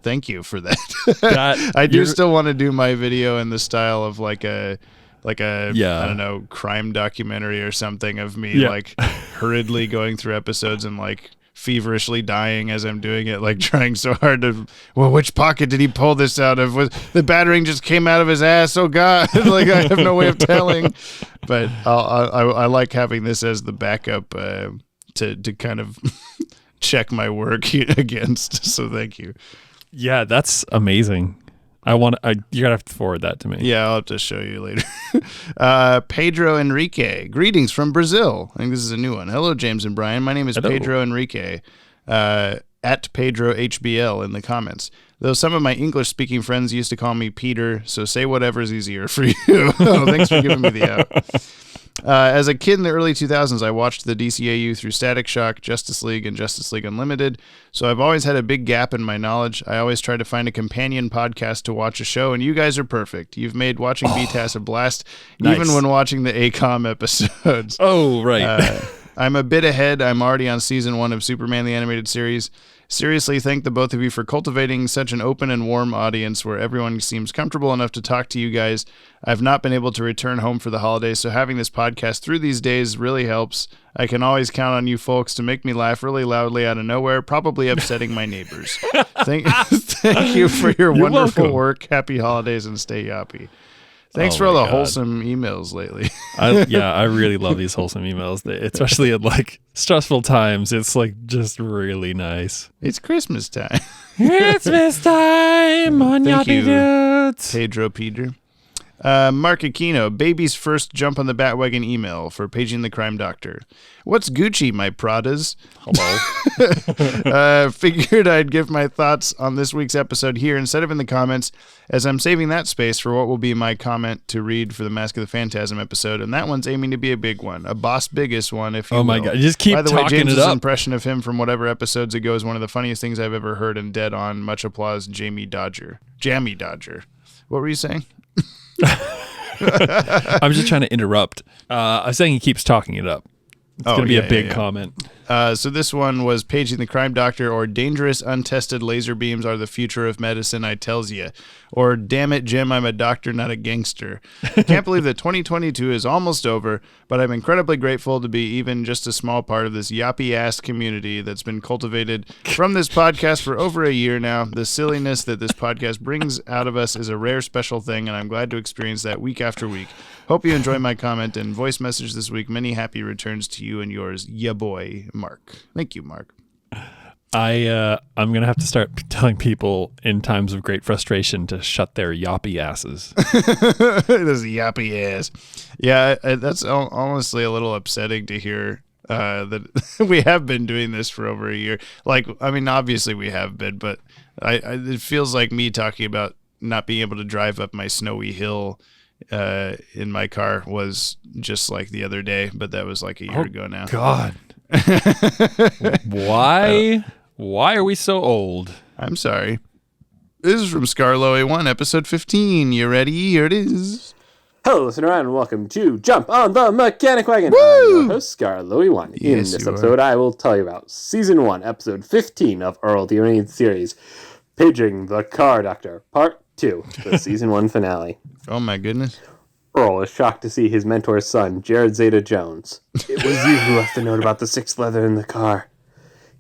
Thank you for that. I do still want to do my video in the style of like a I don't know, crime documentary or something of me like hurriedly going through episodes and like feverishly dying as I'm doing it, like trying so hard to, well, which pocket did he pull this out of? Was the battering just came out of his ass? Oh god. Like I have no way of telling, but I like having this as the backup to kind of check my work against. So thank you. Yeah, that's amazing. You're gonna have to forward that to me. Yeah, I'll have to show you later. Pedro Enrique. Greetings from Brazil. I think this is a new one. Hello, James and Brian. My name is Hello. Pedro Enrique. At Pedro HBL in the comments. Though some of my English-speaking friends used to call me Peter, so say whatever's easier for you. Oh, thanks for giving me the out. As a kid in the early 2000s, I watched the DCAU through Static Shock, Justice League, and Justice League Unlimited, so I've always had a big gap in my knowledge. I always try to find a companion podcast to watch a show, and you guys are perfect. You've made watching BTAS a blast, nice. even when watching the ACOM episodes. Oh, right. I'm a bit ahead. I'm already on season 1 of Superman the Animated Series. Seriously, thank the both of you for cultivating such an open and warm audience where everyone seems comfortable enough to talk to you guys. I've not been able to return home for the holidays, so having this podcast through these days really helps. I can always count on you folks to make me laugh really loudly out of nowhere, probably upsetting my neighbors. Thank you for your You're wonderful welcome. work. Happy holidays and stay yoppy. Thanks Oh for all my the God. wholesome emails lately. I really love these wholesome emails, especially in like stressful times. It's like just really nice. It's Christmas time. Christmas time on Thank Yoppie you. Dudes. Pedro Peter. Mark Aquino, baby's first jump on the Bat-Wagon email for paging the crime doctor. What's Gucci, my Pradas? Hello. Figured I'd give my thoughts on this week's episode here instead of in the comments, as I'm saving that space for what will be my comment to read for the Mask of the Phantasm episode, and that one's aiming to be a big one, a boss biggest one, if you Oh my will. God, just keep By the way, talking James's it up. impression of him from whatever episodes ago is one of the funniest things I've ever heard, and dead on. Much applause, Jamie Dodger. What were you saying? I'm just trying to interrupt. I was saying he keeps talking it up. It's going to be a big comment. So this one was paging the crime doctor, or dangerous untested laser beams are the future of medicine, I tells ya. Or damn it, Jim, I'm a doctor, not a gangster. Can't believe that 2022 is almost over, but I'm incredibly grateful to be even just a small part of this yappy-ass community that's been cultivated from this podcast for over a year now. The silliness that this podcast brings out of us is a rare, special thing, and I'm glad to experience that week after week. Hope you enjoy my comment and voice message this week. Many happy returns to you and yours, ya boy, Mark. Thank you, Mark. I'm going to have to start telling people in times of great frustration to shut their yoppy asses. This yappy ass. Yeah, that's honestly a little upsetting to hear that we have been doing this for over a year. Like, I mean, obviously we have been, but it feels like me talking about not being able to drive up my snowy hill in my car was just like the other day, but that was like a year ago now. God. Why are we so old? I'm sorry. This is from Scarlo A1, episode 15. You ready? Here it is. Hello, listener, and welcome to Jump on the Mechanic Wagon. Woo! I'm your host, Scarlo1. In Yes, this you are. episode, I will tell you about Season 1, Episode 15 of Earl the Animated Series, Paging the Car Doctor, Part 2, the Season 1 finale. Oh my goodness. Earl is shocked to see his mentor's son, Jared Zeta Jones. It was you who left the note about the 6th leather in the car.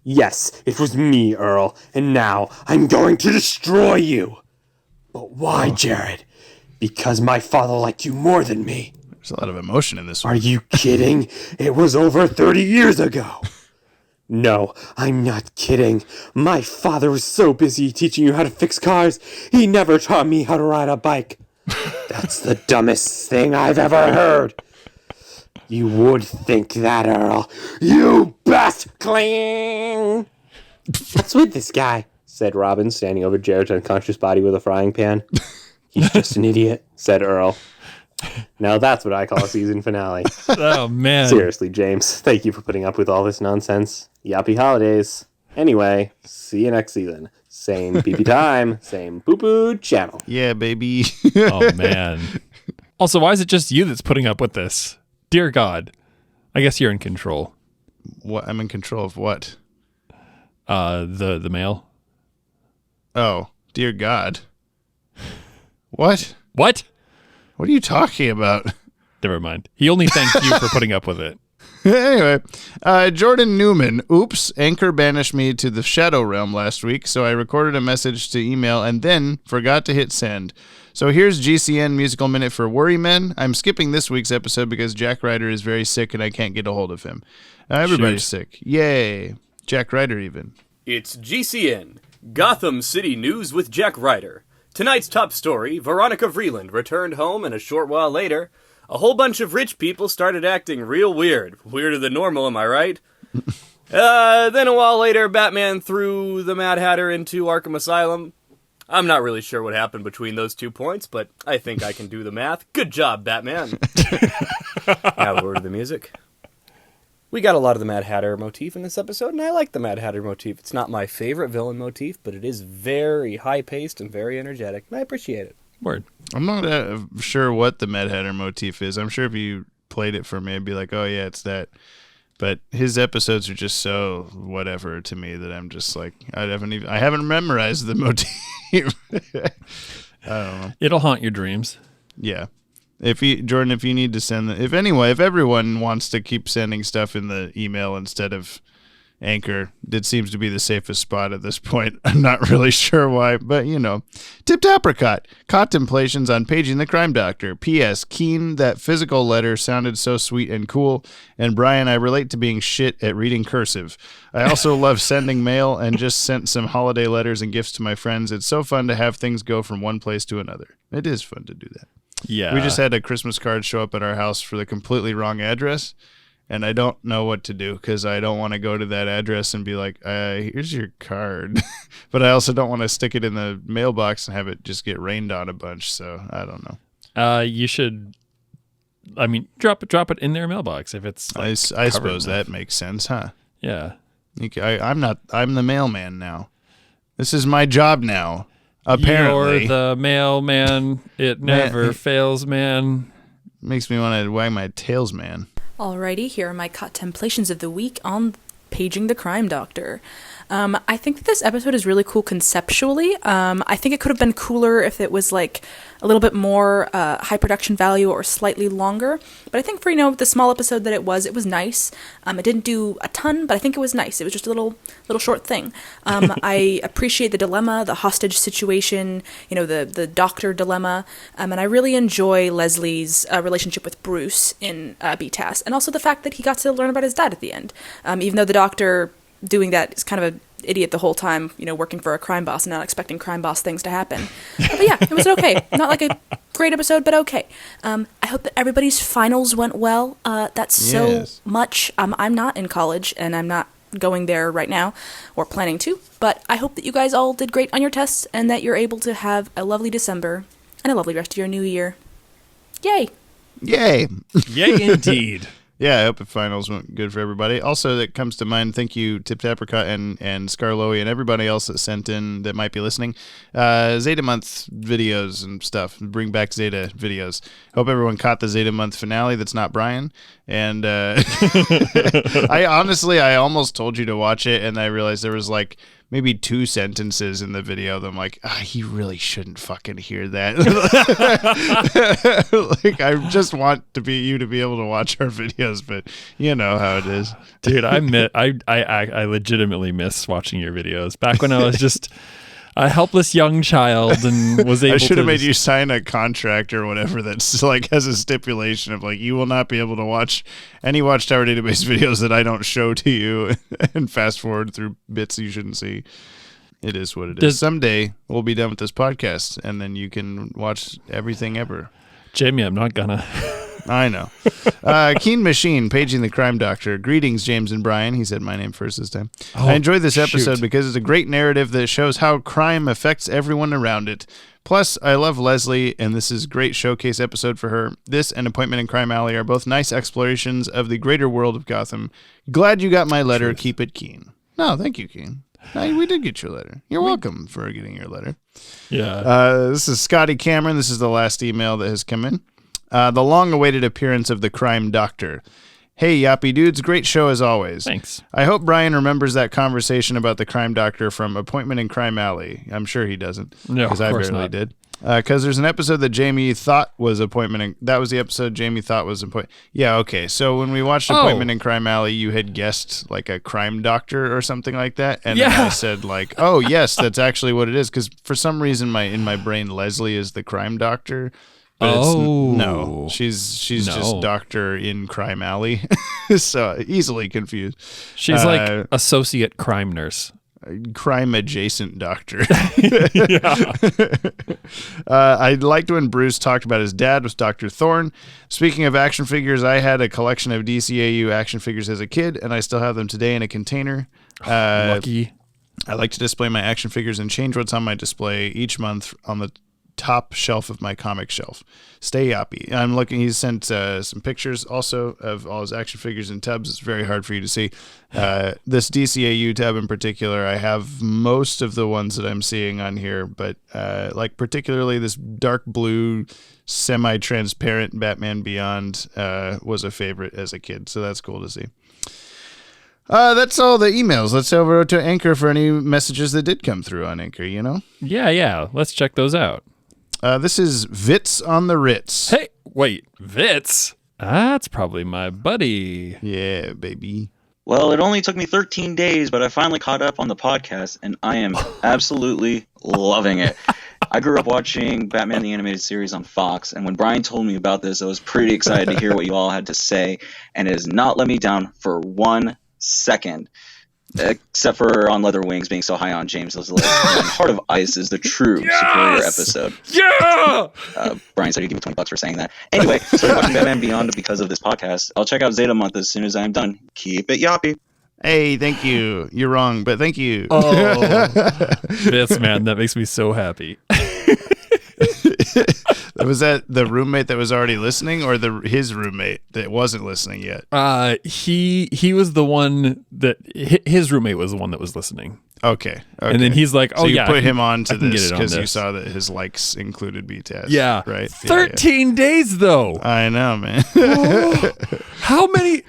Yes, it was me, Earl, and now I'm going to destroy you. But why, Jared? Because my father liked you more than me. There's a lot of emotion in this one. Are you kidding? It was over 30 years ago. No, I'm not kidding. My father was so busy teaching you how to fix cars, he never taught me how to ride a bike. That's the dumbest thing I've ever heard. You would think that, Earl. You best cling! What's with this guy? Said Robin, standing over Jared's unconscious body with a frying pan. He's just an idiot, said Earl. Now that's what I call a season finale. Oh, man. Seriously, James, thank you for putting up with all this nonsense. Yappy holidays. Anyway, see you next season. Same PP time, same poo-poo channel. Yeah, baby. Oh, man. Also, why is it just you that's putting up with this? Dear God. I guess you're in control. What? I'm in control of what? The mail. Oh, dear God. What? What? What are you talking about? Never mind. He only thanked you for putting up with it. Anyway, Jordan Newman. Oops, Anchor banished me to the Shadow Realm last week, so I recorded a message to email and then forgot to hit send. So here's GCN Musical Minute for Worry Men. I'm skipping this week's episode because Jack Ryder is very sick and I can't get a hold of him. Everybody's sick. Yay. Jack Ryder even. It's GCN, Gotham City News with Jack Ryder. Tonight's top story, Veronica Vreeland returned home, and a short while later, a whole bunch of rich people started acting real weird. Weirder than normal, am I right? Then a while later, Batman threw the Mad Hatter into Arkham Asylum. I'm not really sure what happened between those 2 points, but I think I can do the math. Good job, Batman. Now over to the music. We got a lot of the Mad Hatter motif in this episode, and I like the Mad Hatter motif. It's not my favorite villain motif, but it is very high-paced and very energetic, and I appreciate it. Word. I'm not sure what the Mad Hatter motif is. I'm sure if you played it for me, I'd be like, oh, yeah, it's that. But his episodes are just so whatever to me that I'm just like, I haven't memorized the motif. I don't know. It'll haunt your dreams. Yeah. Jordan, if you need to send if everyone wants to keep sending stuff in the email instead of Anchor, it seems to be the safest spot at this point. I'm not really sure why, but Tipped Apricot, contemplations on paging the crime doctor. P.S. Keen, that physical letter sounded so sweet and cool. And Brian, I relate to being shit at reading cursive. I also love sending mail and just sent some holiday letters and gifts to my friends. It's so fun to have things go from one place to another. It is fun to do that. Yeah. We just had a Christmas card show up at our house for the completely wrong address, and I don't know what to do because I don't want to go to that address and be like, here's your card. But I also don't want to stick it in the mailbox and have it just get rained on a bunch, so I don't know. You should, drop it in their mailbox if it's I suppose that makes sense, huh? Yeah. I'm the mailman now. This is my job now. Apparently. You're the mailman. It never fails, man. Makes me want to wag my tails, man. Alrighty, here are my contemplations of the week on paging the crime doctor. I think that this episode is really cool conceptually. I think it could have been cooler if it was like a little bit more high production value or slightly longer. But I think for the small episode that it was nice. It didn't do a ton, but I think it was nice. It was just a little short thing. I appreciate the dilemma, the hostage situation, the doctor dilemma, and I really enjoy Leslie's relationship with Bruce in BTAS, and also the fact that he got to learn about his dad at the end. Even though the doctor doing that is kind of an idiot the whole time, working for a crime boss and not expecting crime boss things to happen. But yeah, it was okay. Not like a great episode, but okay. I hope that everybody's finals went well. That's so much. I'm not in college, and I'm not going there right now, or planning to, but I hope that you guys all did great on your tests, and that you're able to have a lovely December, and a lovely rest of your new year. Yay! Yay! Yay, indeed. Yeah, I hope the finals went good for everybody. Also, that comes to mind, thank you, Tipped Apricot and Scarlowy and everybody else that sent in that might be listening. Zeta Month videos and stuff. Bring back Zeta videos. Hope everyone caught the Zeta Month finale that's not Brian. And I almost told you to watch it, and I realized there was like maybe 2 sentences in the video that I'm like, he really shouldn't fucking hear that. Like, I just want you to be able to watch our videos, but you know how it is. Dude, I legitimately miss watching your videos. Back when I was just a helpless young child and was able to... I should have made you sign a contract or whatever that's like has a stipulation of like, you will not be able to watch any Watchtower Database videos that I don't show to you and fast forward through bits you shouldn't see. It is what it is. Someday we'll be done with this podcast and then you can watch everything ever. Jamie, I'm not gonna... I know. Keen Machine, paging the crime doctor. Greetings, James and Brian. He said my name first this time. I enjoyed this episode because it's a great narrative that shows how crime affects everyone around it. Plus, I love Leslie, and this is a great showcase episode for her. This and Appointment in Crime Alley are both nice explorations of the greater world of Gotham. Glad you got my letter. Keep it keen. No, thank you, Keen. No, we did get your letter. You're welcome for getting your letter. Yeah. This is Scotty Cameron. This is the last email that has come in. The long-awaited appearance of the crime doctor. Hey, Yoppie dudes, great show as always. Thanks. I hope Brian remembers that conversation about the crime doctor from Appointment in Crime Alley. I'm sure he doesn't. No, because I barely did. Because there's an episode that Jamie thought was that was the episode Jamie thought was Appointment. Yeah, okay. So when we watched Appointment in Crime Alley, you had guessed like a crime doctor or something like that, and then I said like, oh yes, that's actually what it is. Because for some reason in my brain, Leslie is the crime doctor. But no, she's just doctor in Crime Alley, so easily confused. She's like associate crime nurse. crime adjacent doctor. I liked when Bruce talked about his dad was Dr. Thorne. Speaking of action figures, I had a collection of DCAU action figures as a kid, and I still have them today in a container. Lucky. I like to display my action figures and change what's on my display each month on the top shelf of my comic shelf. Stay Yoppie. I'm looking. He's sent some pictures also of all his action figures in tubs. It's very hard for you to see. This DCAU tub in particular, I have most of the ones that I'm seeing on here, but like particularly this dark blue semi-transparent Batman Beyond was a favorite as a kid, so that's cool to see. That's all the emails. Let's over to Anchor for any messages that did come through on Anchor, you know? Yeah. Let's check those out. This is Vitz on the Ritz. Hey, wait, Vitz? That's probably my buddy. Yeah, baby. Well, it only took me 13 days, but I finally caught up on the podcast, and I am absolutely loving it. I grew up watching Batman the Animated Series on Fox, and when Brian told me about this, I was pretty excited to hear what you all had to say, and it has not let me down for 1 second. Except for on Leather Wings being so high on James Lillard. Heart of Ice is the true superior episode. Yeah! Brian said he'd give me $20 for saying that. Anyway, started watching Batman Beyond because of this podcast. I'll check out Zeta Month as soon as I'm done. Keep it Yoppie. Hey, thank you. You're wrong, but thank you. Oh, this man, that makes me so happy. Was that the roommate that was already listening, or his roommate that wasn't listening yet? He was the one that his roommate was the one that was listening. Okay. And then he's like, "Oh, so you yeah, put him on to this because you saw that his likes included BTAS." Yeah, right. 13 days though. I know, man. How many?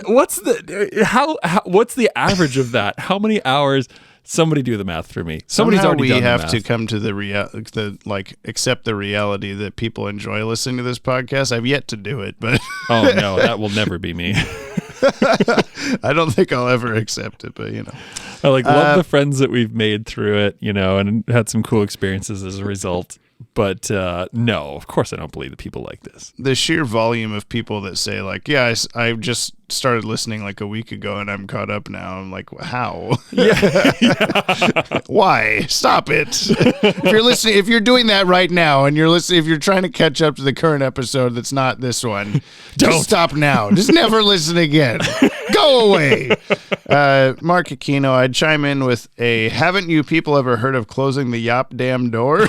What's the average of that? How many hours? Somebody do the math for me. Somebody's Somehow already done the we have math. to come to accept the reality that people enjoy listening to this podcast. I've yet to do it, but oh no, that will never be me. I don't think I'll ever accept it, but you know, I love the friends that we've made through it, you know, and had some cool experiences as a result. But no, of course I don't believe that people like this. The sheer volume of people that say like, yeah, I just started listening like a week ago and I'm caught up now. I'm like, how? Yeah. Why? Stop it. If you're doing that right now and if you're trying to catch up to the current episode that's not this one, just stop now. Just never listen again. Go away. Mark Aquino, I'd chime in with haven't you people ever heard of closing the yop damn door?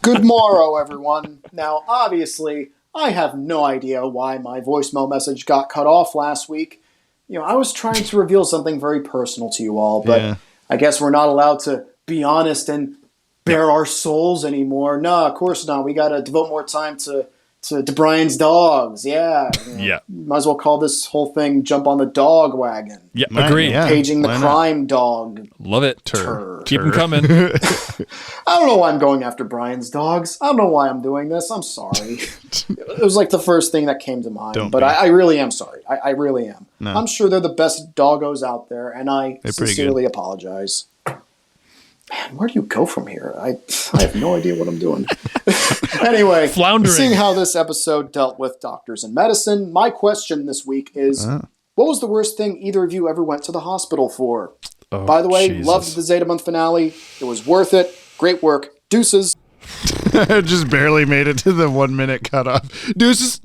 Good morrow, everyone. Now, obviously, I have no idea why my voicemail message got cut off last week. You know, I was trying to reveal something very personal to you all, but I guess we're not allowed to be honest and bare our souls anymore. No, of course not. We got to devote more time to Brian's dogs. Yeah. Yeah. Might as well call this whole thing Jump on the Dog Wagon. Yeah, agree. Paging the crime dog. Love it. Keep them coming. I don't know why I'm going after Brian's dogs. I don't know why I'm doing this. I'm sorry. It was like the first thing that came to mind. I really am sorry. I really am. No. I'm sure they're the best doggos out there, and I sincerely apologize. Man, where do you go from here? I have no idea what I'm doing. Anyway, floundering. Seeing how this episode dealt with doctors and medicine, my question this week is, what was the worst thing either of you ever went to the hospital for? Oh, by the way, Jesus. loved the Zeta Month finale. It was worth it. Great work. Deuces. Just barely made it to the 1 minute cutoff. Deuces.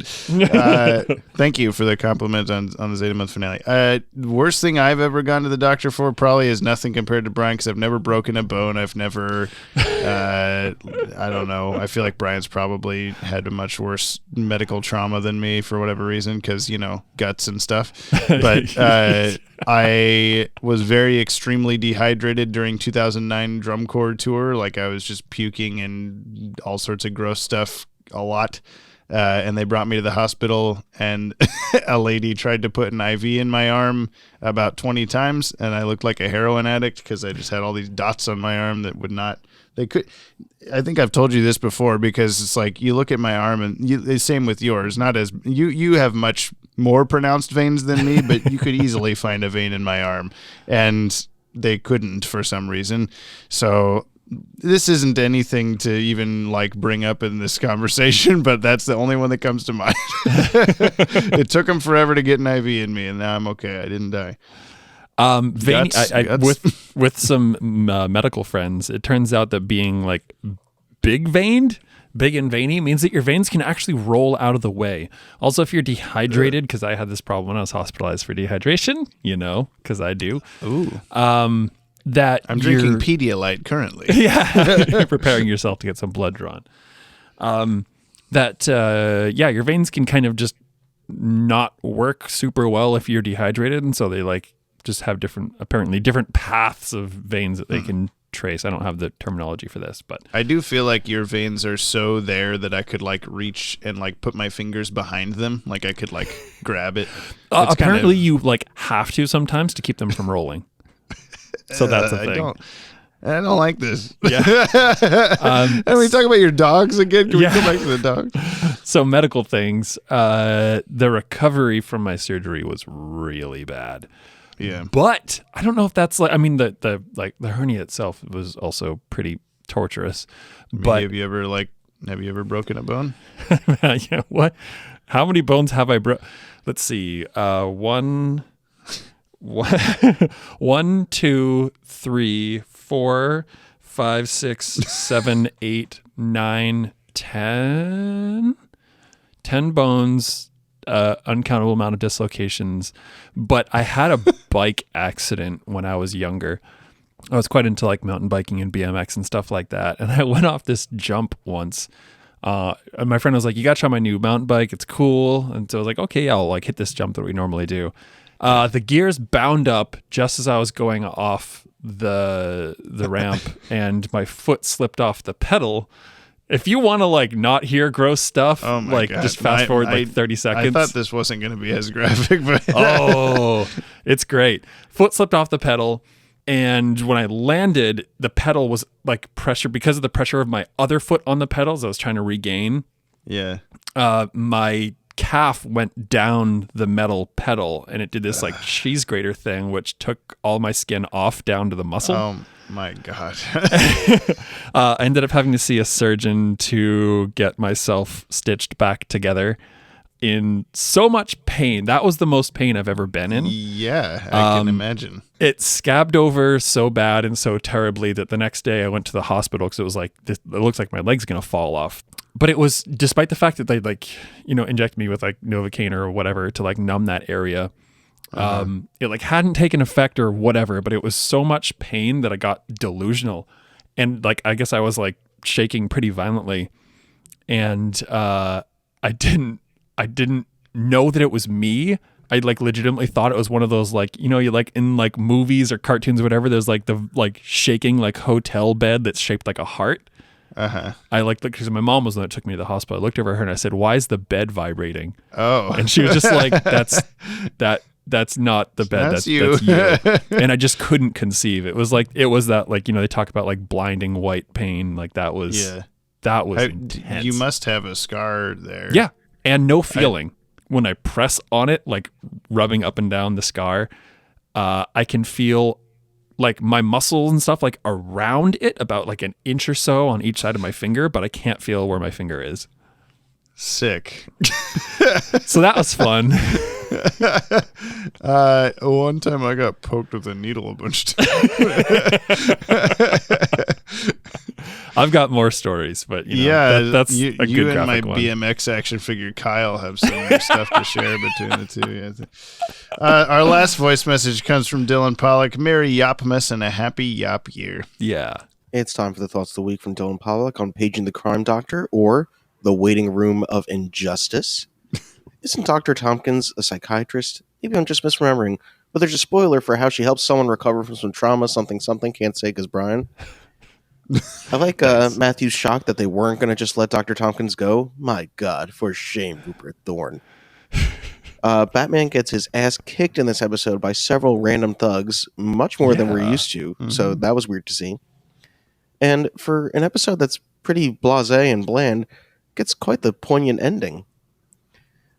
Thank you for the compliment on the Zeta Month finale. Worst thing I've ever gone to the doctor for probably is nothing compared to Brian, because I've never broken a bone. I've never, I don't know. I feel like Brian's probably had a much worse medical trauma than me for whatever reason, because, you know, guts and stuff. But I was very extremely dehydrated during 2009 drum corps tour. Like, I was just puking and all sorts of gross stuff a lot. And they brought me to the hospital, and a lady tried to put an IV in my arm about 20 times, and I looked like a heroin addict because I just had all these dots on my arm that would not. They could. I think I've told you this before, because it's like you look at my arm, and the same with yours. Not as you have much more pronounced veins than me, but you could easily find a vein in my arm, and they couldn't for some reason. So this isn't anything to even like bring up in this conversation, but that's the only one that comes to mind. It took them forever to get an IV in me, and now I'm okay. I didn't die. Veiny, Guts. with some medical friends, it turns out that being like big and veiny means that your veins can actually roll out of the way. Also, if you're dehydrated, because I had this problem when I was hospitalized for dehydration, because I do. Ooh. That I'm drinking Pedialyte currently. Yeah, you're preparing yourself to get some blood drawn. Your veins can kind of just not work super well if you're dehydrated, and so they like just have apparently different paths of veins that they can trace. I don't have the terminology for this, but I do feel like your veins are so there that I could like reach and like put my fingers behind them, like I could like grab it. Apparently, you like have to sometimes to keep them from rolling. So that's a thing. I don't like this. Yeah. And we talk about your dogs again. Can we go back to the dogs? So medical things. The recovery from my surgery was really bad. Yeah. But I don't know if that's like. I mean, the hernia itself was also pretty torturous. But have you ever broken a bone? Yeah. What? How many bones have I broke? Let's see. One, 2, 3, 4, 5, 6, 7, 8, 9, 10. 10 bones, uncountable amount of dislocations. But I had a bike accident when I was younger. I was quite into like mountain biking and BMX and stuff like that. And I went off this jump once. And my friend was like, "You got to try my new mountain bike. It's cool." And so I was like, "Okay, I'll like hit this jump that we normally do." The gears bound up just as I was going off the ramp, and my foot slipped off the pedal. If you want to like not hear gross stuff, God. Just fast forward 30 seconds. I thought this wasn't going to be as graphic, but oh, it's great. Foot slipped off the pedal, and when I landed, the pedal was like pressure because of the pressure of my other foot on the pedals. I was trying to regain. Yeah. My calf went down the metal pedal, and it did this like cheese grater thing, which took all my skin off down to the muscle. Oh my God. I ended up having to see a surgeon to get myself stitched back together in so much pain. That was the most pain I've ever been in. Yeah, I can imagine. It scabbed over so bad and so terribly that the next day I went to the hospital because it was like, it looks like my leg's going to fall off. But it was, despite the fact that they like, inject me with like Novocaine or whatever to like numb that area. It like hadn't taken effect or whatever, but it was so much pain that I got delusional. And like, I guess I was like shaking pretty violently. And I didn't know that it was me. I like legitimately thought it was one of those like, you like in like movies or cartoons or whatever, there's like the like shaking like hotel bed that's shaped like a heart. I like because my mom was the one that took me to the hospital. I looked over at her and I said, "Why is the bed vibrating?" Oh, and she was just like, "That's not the bed. That's you." And I just couldn't conceive. It was that like they talk about like blinding white pain. Like that was intense. You must have a scar there. Yeah, and no feeling when I press on it, like rubbing up and down the scar. I can feel like my muscles and stuff like around it about like an inch or so on each side of my finger, but I can't feel where my finger is. Sick. So that was fun. One time I got poked with a needle a bunch of times. I've got more stories, but that's a good you and my one. BMX action figure Kyle have some stuff to share between the two. Our last voice message comes from Dylan Pollock. Merry Yopmas and a happy Yop year. Yeah. It's time for the Thoughts of the Week from Dylan Pollock on Paging the Crime Doctor, or The Waiting Room of Injustice. Isn't Dr. Tompkins a psychiatrist? Maybe I'm just misremembering, but there's a spoiler for how she helps someone recover from some trauma, something, can't say because Brian. I like Matthew's shock that they weren't going to just let Dr. Tompkins go. My God, for shame, Rupert Thorne. Batman gets his ass kicked in this episode by several random thugs, much more than we're used to, so that was weird to see. And for an episode that's pretty blasé and bland, gets quite the poignant ending.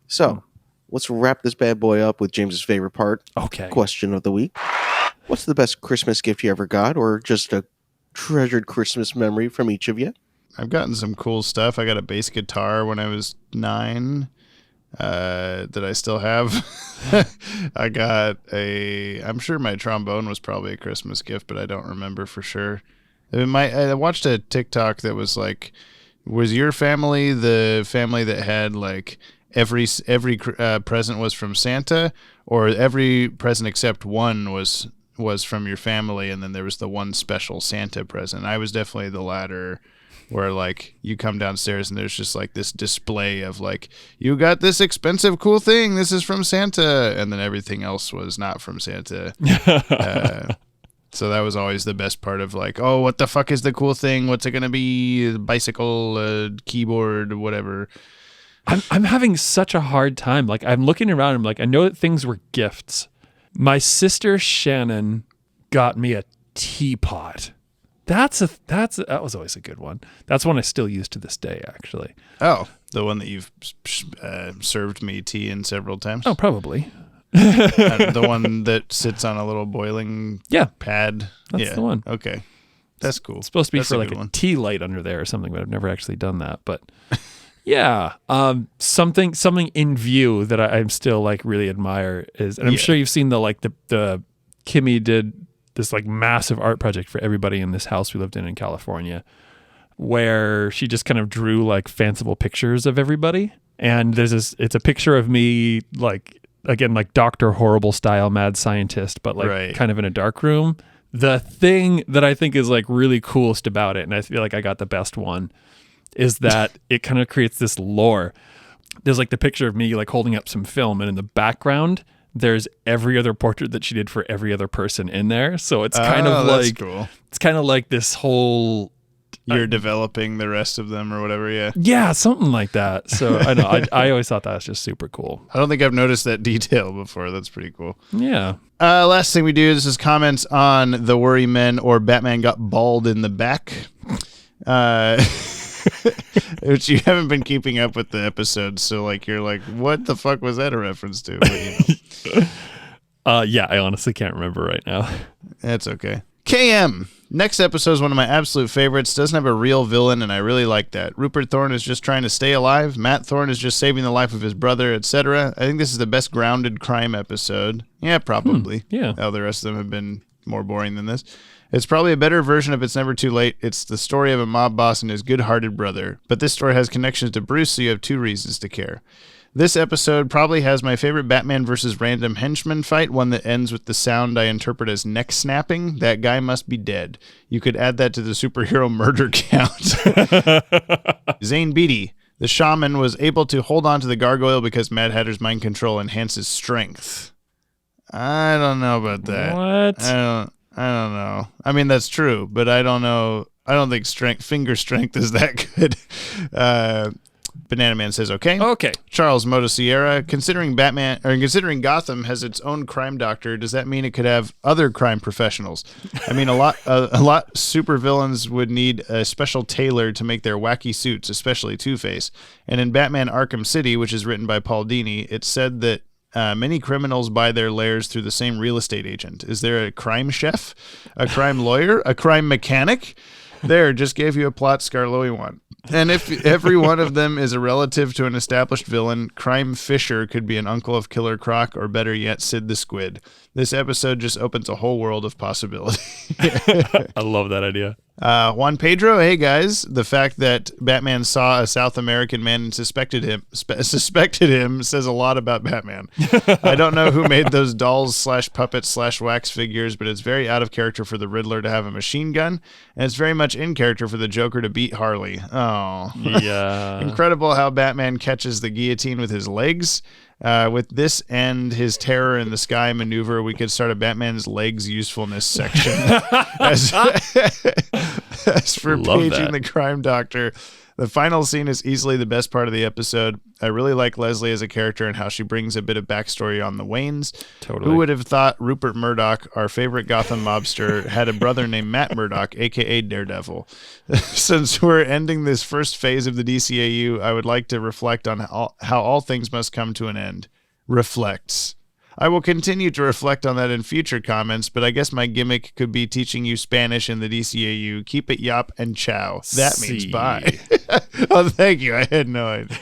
So, let's wrap this bad boy up with James's favorite part. Okay. Question of the week. What's the best Christmas gift you ever got, or just a treasured Christmas memory from each of you? I've gotten some cool stuff. I got a bass guitar when I was 9. that I still have. I'm sure my trombone was probably a Christmas gift, but I don't remember for sure. I watched a TikTok that was like, was your family the family that had like every present was from Santa, or every present except one was from your family, and then there was the one special Santa present? I was definitely the latter, where like you come downstairs and there's just like this display of like, you got this expensive cool thing, this is from Santa, and then everything else was not from Santa. So that was always the best part of like, oh, what the fuck is the cool thing? What's it gonna be? A bicycle, keyboard, whatever. I'm having such a hard time. Like, I'm looking around, I'm like, I know that things were gifts. My sister Shannon got me a teapot. That was always a good one. That's one I still use to this day, actually. Oh, the one that you've served me tea in several times? Oh, probably. The one that sits on a little boiling pad? That's the one. Okay. That's cool. It's supposed to be That's for like a tea light under there or something, but I've never actually done that. But yeah, something in view that I'm still like really admire is, and I'm sure you've seen the Kimmy did this like massive art project for everybody in this house we lived in California, where she just kind of drew like fanciful pictures of everybody. And it's a picture of me, like, again, like Dr. Horrible style mad scientist, but like kind of in a dark room. The thing that I think is like really coolest about it, and I feel like I got the best one, is that it kind of creates this lore. There's like the picture of me like holding up some film, and in the background there's every other portrait that she did for every other person in there. So it's kind of like cool. It's kind of like this whole you're developing the rest of them or whatever. Yeah, something like that. So I know I always thought that was just super cool. I don't think I've noticed that detail before. That's pretty cool. Yeah. Last thing we do, this is comments on the Worry Men or Batman got bald in the back. Which you haven't been keeping up with the episodes, so like you're like, what the fuck was that a reference to? But, yeah, I honestly can't remember right now. That's okay. KM. Next episode is one of my absolute favorites. Doesn't have a real villain, and I really like that. Rupert Thorne is just trying to stay alive. Matt Thorne is just saving the life of his brother, etc. I think this is the best grounded crime episode. Yeah, probably. Yeah. All the rest of them have been more boring than this. It's probably a better version of It's Never Too Late. It's the story of a mob boss and his good-hearted brother. But this story has connections to Bruce, so you have two reasons to care. This episode probably has my favorite Batman versus random henchman fight, one that ends with the sound I interpret as neck snapping. That guy must be dead. You could add that to the superhero murder count. Zane Beatty. The shaman was able to hold on to the gargoyle because Mad Hatter's mind control enhances strength. I don't know about that. What? I don't know. I mean, that's true, but I don't know. I don't think finger strength is that good. Banana Man says, okay. Okay. Charles Motosierra, considering Gotham has its own crime doctor, does that mean it could have other crime professionals? I mean, a lot supervillains would need a special tailor to make their wacky suits, especially Two-Face. And in Batman Arkham City, which is written by Paul Dini, it said that many criminals buy their lairs through the same real estate agent. Is there a crime chef, a crime lawyer, a crime mechanic? There, just gave you a plot Scarloy want. And if every one of them is a relative to an established villain, Crime Fisher could be an uncle of Killer Croc, or better yet, Sid the Squid. This episode just opens a whole world of possibility. I love that idea. Juan Pedro, hey guys, the fact that Batman saw a South American man and suspected him says a lot about Batman. I don't know who made those dolls/puppets/wax figures, but it's very out of character for the Riddler to have a machine gun, and it's very much in character for the Joker to beat Harley. Oh, yeah. Incredible how Batman catches the guillotine with his legs. With this and his terror in the sky maneuver, we could start a Batman's legs usefulness section. As for paging the crime doctor, the final scene is easily the best part of the episode. I really like Leslie as a character and how she brings a bit of backstory on the Waynes. Totally. Who would have thought Rupert Murdoch, our favorite Gotham mobster, had a brother named Matt Murdock, a.k.a. Daredevil? Since we're ending this first phase of the DCAU, I would like to reflect on how all things must come to an end. Reflects. I will continue to reflect on that in future comments, but I guess my gimmick could be teaching you Spanish in the DCAU. Keep it yop and ciao. That means bye. Oh, thank you. I had no idea.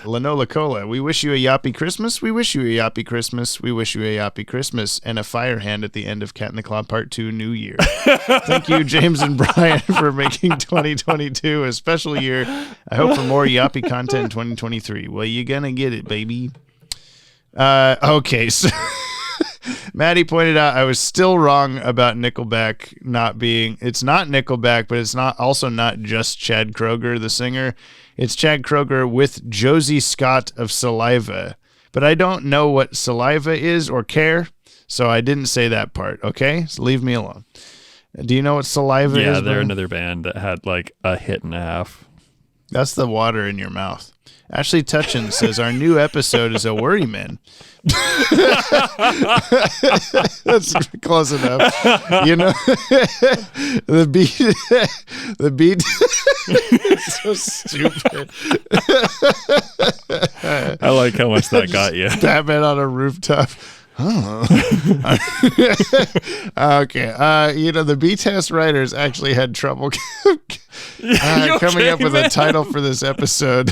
Lanola Cola, we wish you a Yoppie Christmas. We wish you a Yoppie Christmas. We wish you a Yoppie Christmas. And a fire hand at the end of Cat in the Claw Part 2 New Year. Thank you, James and Brian, for making 2022 a special year. I hope for more Yoppie content in 2023. Well, you're going to get it, baby. Okay, so Maddie pointed out I was still wrong about Nickelback not being, it's not Nickelback, but it's also not just Chad Kroeger, the singer. It's Chad Kroeger with Josie Scott of Saliva. But I don't know what Saliva is or care, so I didn't say that part, okay? So leave me alone. Do you know what Saliva is? Yeah, they're Brian? another band that had like a hit and a half. That's the water in your mouth. Ashley Tutchin says our new episode is a worry man. That's close enough. You know, the beat it's so stupid. I like how much that got you. Batman on a rooftop. Oh. Okay. You know, the B-Test writers actually had trouble coming up with a title for this episode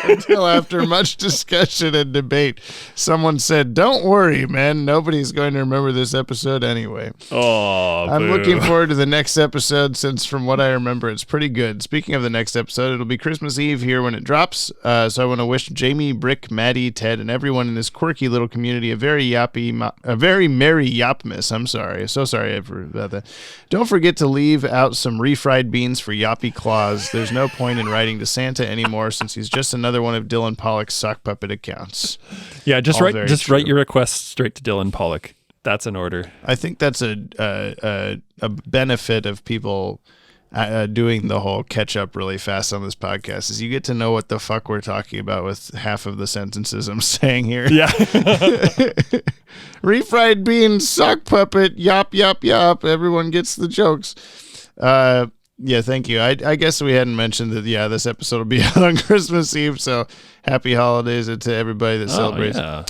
until after much discussion and debate, someone said, "Don't worry, man. Nobody's going to remember this episode anyway." Oh, I'm boo. looking forward to the next episode since from what I remember, it's pretty good. Speaking of the next episode, it'll be Christmas Eve here when it drops. So I want to wish Jamie, Brick, Maddie, Ted, and everyone in this quirky little community a very merry Yopmas. I'm sorry. So sorry about that. Don't forget to leave out some refried beans for Yoppie Claus. There's no point in writing to Santa anymore since he's just another one of Dylan Pollock's sock puppet accounts. Yeah, just All write your request straight to Dylan Pollock. That's an order. I think that's a benefit of people doing the whole catch up really fast on this podcast is you get to know what the fuck we're talking about with half of the sentences I'm saying here. Yeah. Refried beans, sock puppet, yop, yop, yop. Everyone gets the jokes. Yeah, thank you. I guess we hadn't mentioned that, yeah, this episode will be out on Christmas Eve, so happy holidays to everybody that celebrates. Yeah.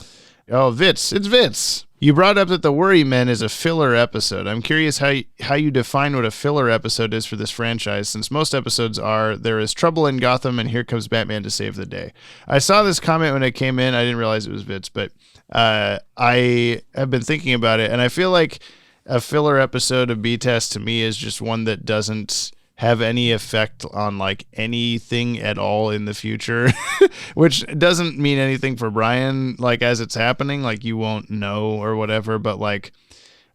Oh, Vitz. It's Vitz. You brought up that The Worry Men is a filler episode. I'm curious how you define what a filler episode is for this franchise, since most episodes are, there is trouble in Gotham and here comes Batman to save the day. I saw this comment when it came in. I didn't realize it was Vitz, but I have been thinking about it, and I feel like a filler episode of B-Test to me is just one that doesn't have any effect on like anything at all in the future, which doesn't mean anything for Brian, like as it's happening, like you won't know or whatever, but like,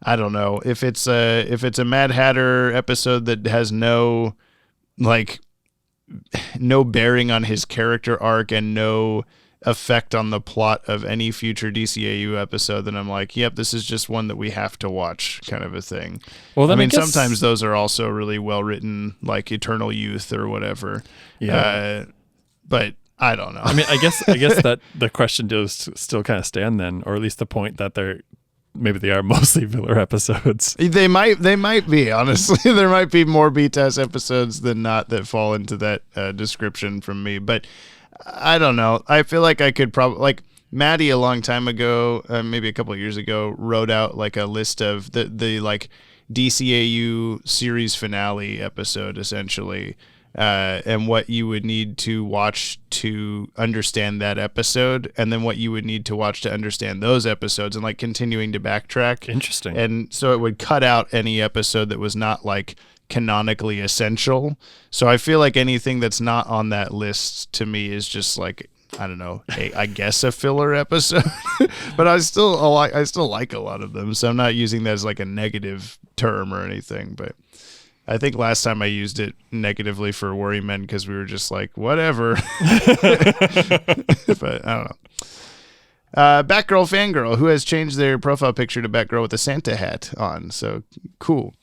I don't know if it's a Mad Hatter episode that has no bearing on his character arc and no effect on the plot of any future DCAU episode, then I'm like, yep, this is just one that we have to watch kind of a thing. Well, then I mean, I guess sometimes those are also really well written, like Eternal Youth or whatever. Yeah. But I don't know. I mean, I guess that the question does still kind of stand then, or at least the point that they are mostly filler episodes. They might be, honestly. There might be more B-Test episodes than not that fall into that description from me, but I don't know. I feel like I could probably, like Maddie a long time ago, maybe a couple of years ago, wrote out like a list of the like DCAU series finale episode essentially, and what you would need to watch to understand that episode, and then what you would need to watch to understand those episodes, and like continuing to backtrack. Interesting. And so it would cut out any episode that was not like canonically essential. So I feel like anything that's not on that list to me is just like, I don't know, I guess a filler episode. But I still like a lot of them, so I'm not using that as like a negative term or anything. But I think last time I used it negatively for Worry Men because we were just like, whatever. But I don't know. Batgirl Fangirl, who has changed their profile picture to Batgirl with a Santa hat on. So cool.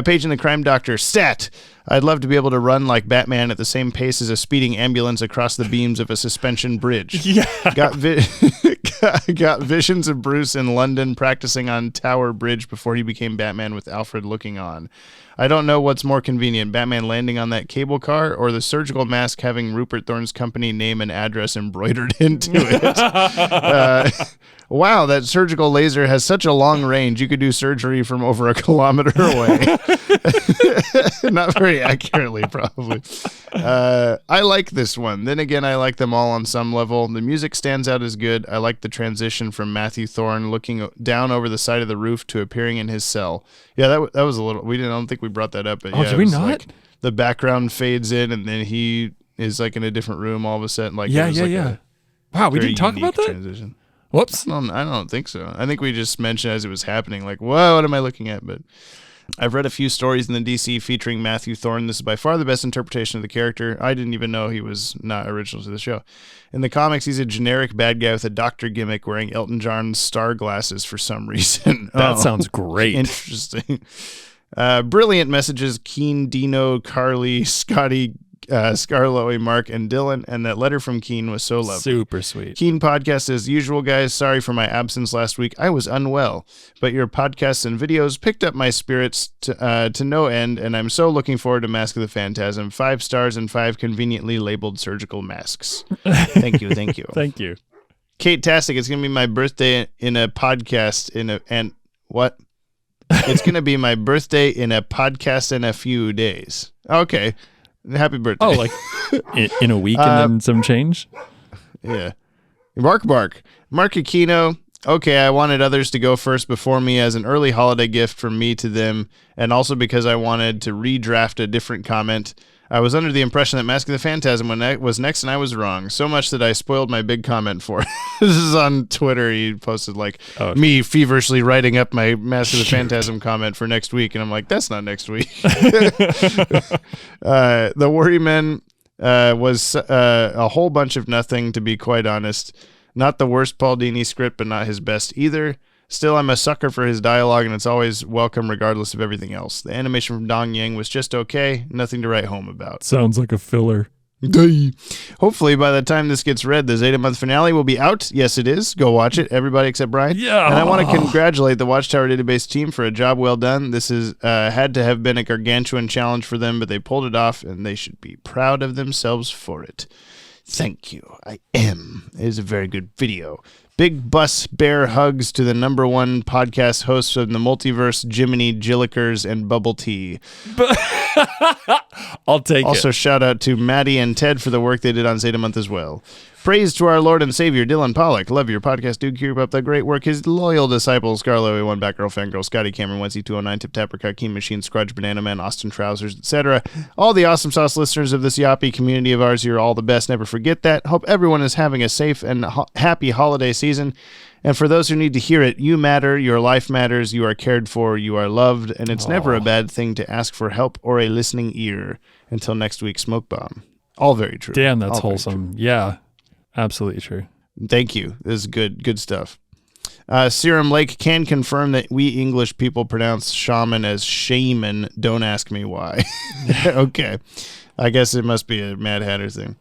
Page in the Crime Doctor. Stat. I'd love to be able to run like Batman at the same pace as a speeding ambulance across the beams of a suspension bridge. Yeah. Got visions of Bruce in London practicing on Tower Bridge before he became Batman with Alfred looking on. I don't know what's more convenient, Batman landing on that cable car or the surgical mask having Rupert Thorne's company name and address embroidered into it. Wow, that surgical laser has such a long range. You could do surgery from over 1 kilometer away. Not very accurately, probably. I like this one. Then again, I like them all on some level. The music stands out as good. I like the transition from Matthew Thorne looking down over the side of the roof to appearing in his cell. Yeah, that was a little. I don't think we brought that up. But yeah, did we not? Like, the background fades in, and then he is like in a different room all of a sudden. Like yeah. Wow, we didn't talk about that. Transition. Whoops. No, I don't think so. I think we just mentioned as it was happening, like, whoa, what am I looking at? But I've read a few stories in the DC featuring Matthew Thorne. This is by far the best interpretation of the character. I didn't even know he was not original to the show. In the comics, he's a generic bad guy with a doctor gimmick wearing Elton John's star glasses for some reason. That sounds great. Interesting. Brilliant messages, Keen, Dino, Carly, Scotty, Scarloey, Mark, and Dylan, and that letter from Keen was so lovely. Super sweet. Keen podcast as usual, guys. Sorry for my absence last week. I was unwell, but your podcasts and videos picked up my spirits to no end, and I'm so looking forward to Mask of the Phantasm. 5 stars and 5 conveniently labeled surgical masks. Thank you. Thank you. Kate Tastic, it's going to be my birthday in a podcast what? It's going to be my birthday in a podcast in a few days. Okay. Happy birthday. Oh, like in a week and then some change? Yeah. Mark Aquino. Okay, I wanted others to go first before me as an early holiday gift from me to them, and also because I wanted to redraft a different comment. I was under the impression that Mask of the Phantasm was next, and I was wrong. So much that I spoiled my big comment for it. This is on Twitter. He posted, me feverishly writing up my Mask of the Phantasm comment for next week, and I'm like, that's not next week. The Worry Men was a whole bunch of nothing, to be quite honest. Not the worst Paul Dini script, but not his best either. Still, I'm a sucker for his dialogue, and it's always welcome regardless of everything else. The animation from Dong Yang was just okay, nothing to write home about. Sounds like a filler. Hopefully, by the time this gets read, the Zeta Month finale will be out. Yes, it is. Go watch it, everybody except Brian. Yeah. And I want to congratulate the Watchtower Database team for a job well done. This is had to have been a gargantuan challenge for them, but they pulled it off, and they should be proud of themselves for it. Thank you. I am. It is a very good video. Big bus bear hugs to the #1 podcast hosts of the multiverse, Jiminy, Jillikers, and Bubble Tea. I'll take it. Also, shout out to Maddie and Ted for the work they did on Zeta Month as well. Praise to our Lord and Savior, Dylan Pollock. Love your podcast, dude. Keep up the great work. His loyal disciples, Scarlo, One Batgirl, Fangirl, Scotty Cameron, Wency 209, Tip Tapper, Cut Keen Machine, Scrudge, Banana Man, Austin Trousers, etc. All the awesome sauce listeners of this Yoppie community of ours, you're all the best. Never forget that. Hope everyone is having a safe and happy holiday season. And for those who need to hear it, you matter, your life matters, you are cared for, you are loved, and it's never a bad thing to ask for help or a listening ear. Until next week, Smoke Bomb. All very true. Damn, that's wholesome. Yeah, absolutely true. Thank you. This is good stuff. Serum Lake can confirm that we English people pronounce shaman as shaman. Don't ask me why. Okay. I guess it must be a Mad Hatter thing.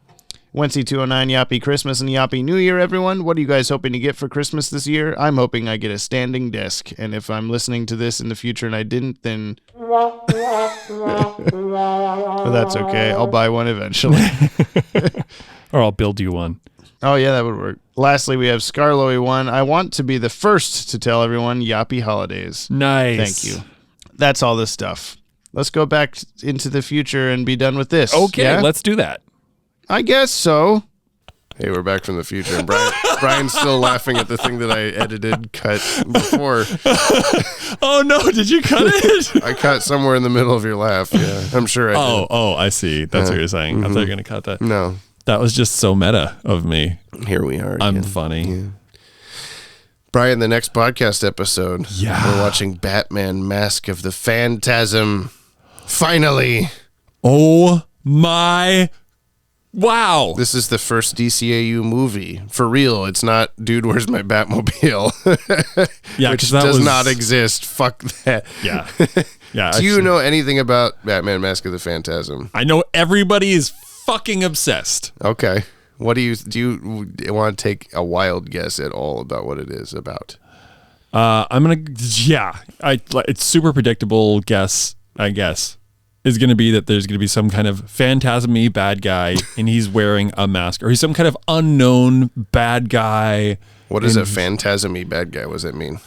Wency 209, Yoppie Christmas and Yoppie New Year, everyone. What are you guys hoping to get for Christmas this year? I'm hoping I get a standing desk. And if I'm listening to this in the future and I didn't, then... But that's okay. I'll buy one eventually. Or I'll build you one. Oh, yeah, that would work. Lastly, we have Scarloey 1. I want to be the first to tell everyone Yoppie holidays. Nice. Thank you. That's all this stuff. Let's go back into the future and be done with this. Okay, yeah? Let's do that. I guess so. Hey, we're back from the future. And Brian's still laughing at the thing that I cut before. Oh, no. Did you cut it? I cut somewhere in the middle of your laugh. Yeah, I'm sure I did. Oh, I see. That's what you're saying. I thought you were going to cut that. No. That was just so meta of me. Here we are. I'm funny. Yeah. Brian, the next podcast episode, we're watching Batman Mask of the Phantasm. Finally. Oh, my Wow. This is the first DCAU movie. For real. It's not, dude, where's my Batmobile? Yeah, which 'cause that does was- not exist. Fuck that. Yeah. Yeah. Do you know anything about Batman Mask of the Phantasm? I know everybody is fucking obsessed. Okay. What do you want to take a wild guess at all about what it is about? It's super predictable guess, I guess, is going to be that there's going to be some kind of phantasm-y bad guy and he's wearing a mask, or he's some kind of unknown bad guy. What is a phantasm-y bad guy? What does that mean?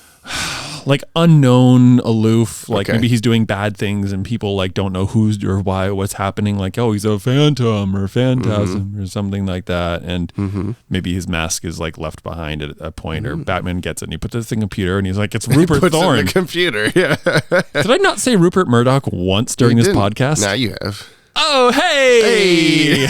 Like unknown, aloof, like Okay. maybe he's doing bad things and people like don't know who's or why, what's happening. Like, oh, he's a phantom or phantasm or something like that. And maybe his mask is like left behind at a point, or Batman gets it and he puts it in the computer and he's like, it's Rupert Puts it in Thorne. the computer. Yeah. Did I not say Rupert Murdoch once during You this didn't. podcast? Nah, you have. Oh, hey!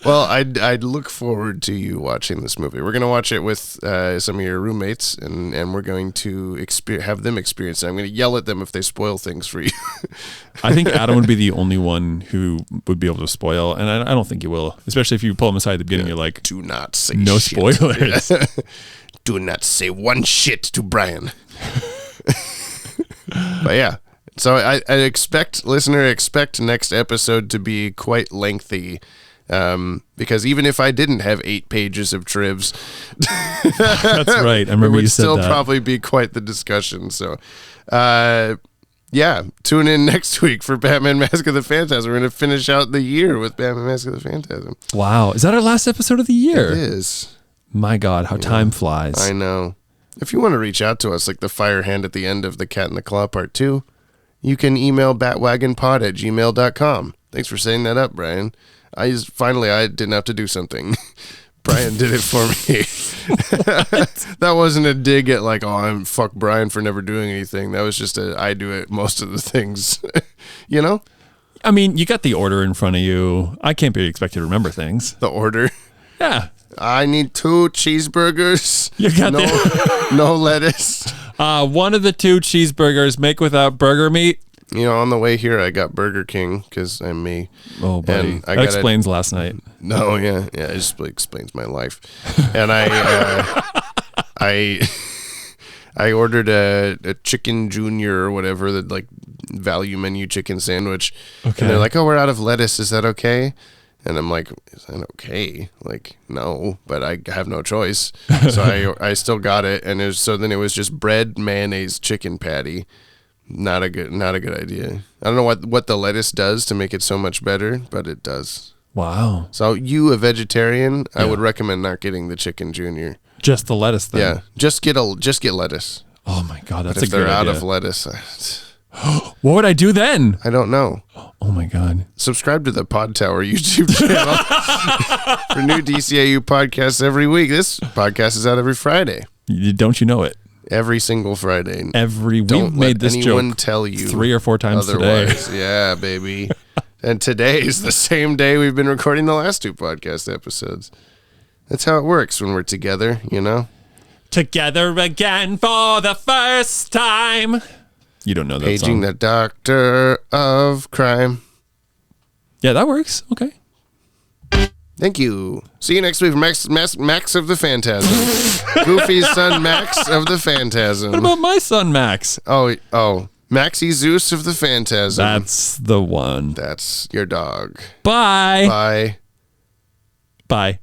Well, I'd look forward to you watching this movie. We're going to watch it with some of your roommates, and we're going to have them experience it. I'm going to yell at them if they spoil things for you. I think Adam would be the only one who would be able to spoil, and I don't think he will. Especially if you pull him aside at the beginning, you're like, do not say no shit. spoilers. Yeah. Do not say one shit to Brian. But yeah, so I expect next episode to be quite lengthy. Because even if I didn't have 8 pages of trivs, That's right. I remember it would you said still that. probably be quite the discussion. So, yeah, tune in next week for Batman Mask of the Phantasm. We're going to finish out the year with Batman Mask of the Phantasm. Wow. Is that our last episode of the year? It is. My God, how time flies. I know. If you want to reach out to us, like the fire hand at the end of the Cat in the Claw Part 2, you can email batwagonpod@gmail.com. Thanks for setting that up, Brian. I didn't have to do something. Brian did it for me. That wasn't a dig at like, oh, fuck Brian for never doing anything. That was just I do it most of the things, you know? I mean, you got the order in front of you. I can't be expected to remember things. The order? Yeah. I need 2 cheeseburgers. You got no lettuce. One of the 2 cheeseburgers, make without burger meat. You know, on the way here, I got Burger King because I'm me. Oh, buddy. And That explains last night. No, yeah. It just explains my life. And I ordered a chicken junior or whatever, the like value menu chicken sandwich. Okay. And they're like, oh, we're out of lettuce. Is that okay? And I'm like, is that okay? Like, no, but I have no choice. So I still got it. And then it was just bread, mayonnaise, chicken patty. Not a good idea. I don't know what the lettuce does to make it so much better, but it does. Wow. So you, a vegetarian, I would recommend not getting the chicken junior. Just the lettuce then. Yeah, just get lettuce. Oh my God, that's but a if they're good out idea. of lettuce, what would I do then? I don't know. Oh my God. Subscribe to the Podtower YouTube channel for new DCAU podcasts every week. This podcast is out every Friday. Don't you know it? Every single Friday. We've made this anyone joke tell you 3 or 4 times otherwise. today. Yeah, baby. And today is the same day we've been recording the last 2 podcast episodes. That's how it works when we're together, you know? Together again for the first time. You don't know that Paging song. the doctor of crime. Yeah, that works. Okay. Thank you. See you next week for Max of the Phantasm. Goofy's son Max of the Phantasm. What about my son Max? Oh, Maxie Zeus of the Phantasm. That's the one. That's your dog. Bye. Bye. Bye.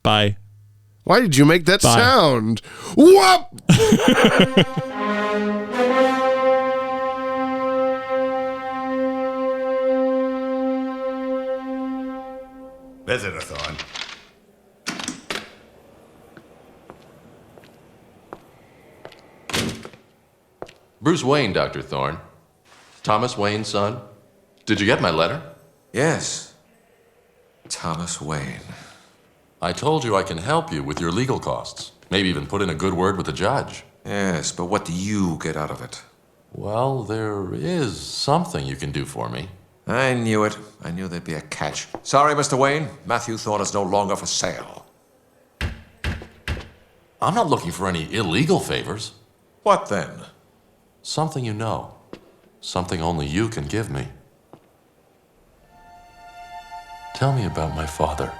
Bye. Why did you make that Bye. sound? Whoop! Visitor-thon. Bruce Wayne, Dr. Thorne. Thomas Wayne's son. Did you get my letter? Yes. Thomas Wayne. I told you I can help you with your legal costs. Maybe even put in a good word with the judge. Yes, but what do you get out of it? Well, there is something you can do for me. I knew it. I knew there'd be a catch. Sorry, Mr. Wayne. Matthew Thorne is no longer for sale. I'm not looking for any illegal favors. What then? Something you know. Something only you can give me. Tell me about my father.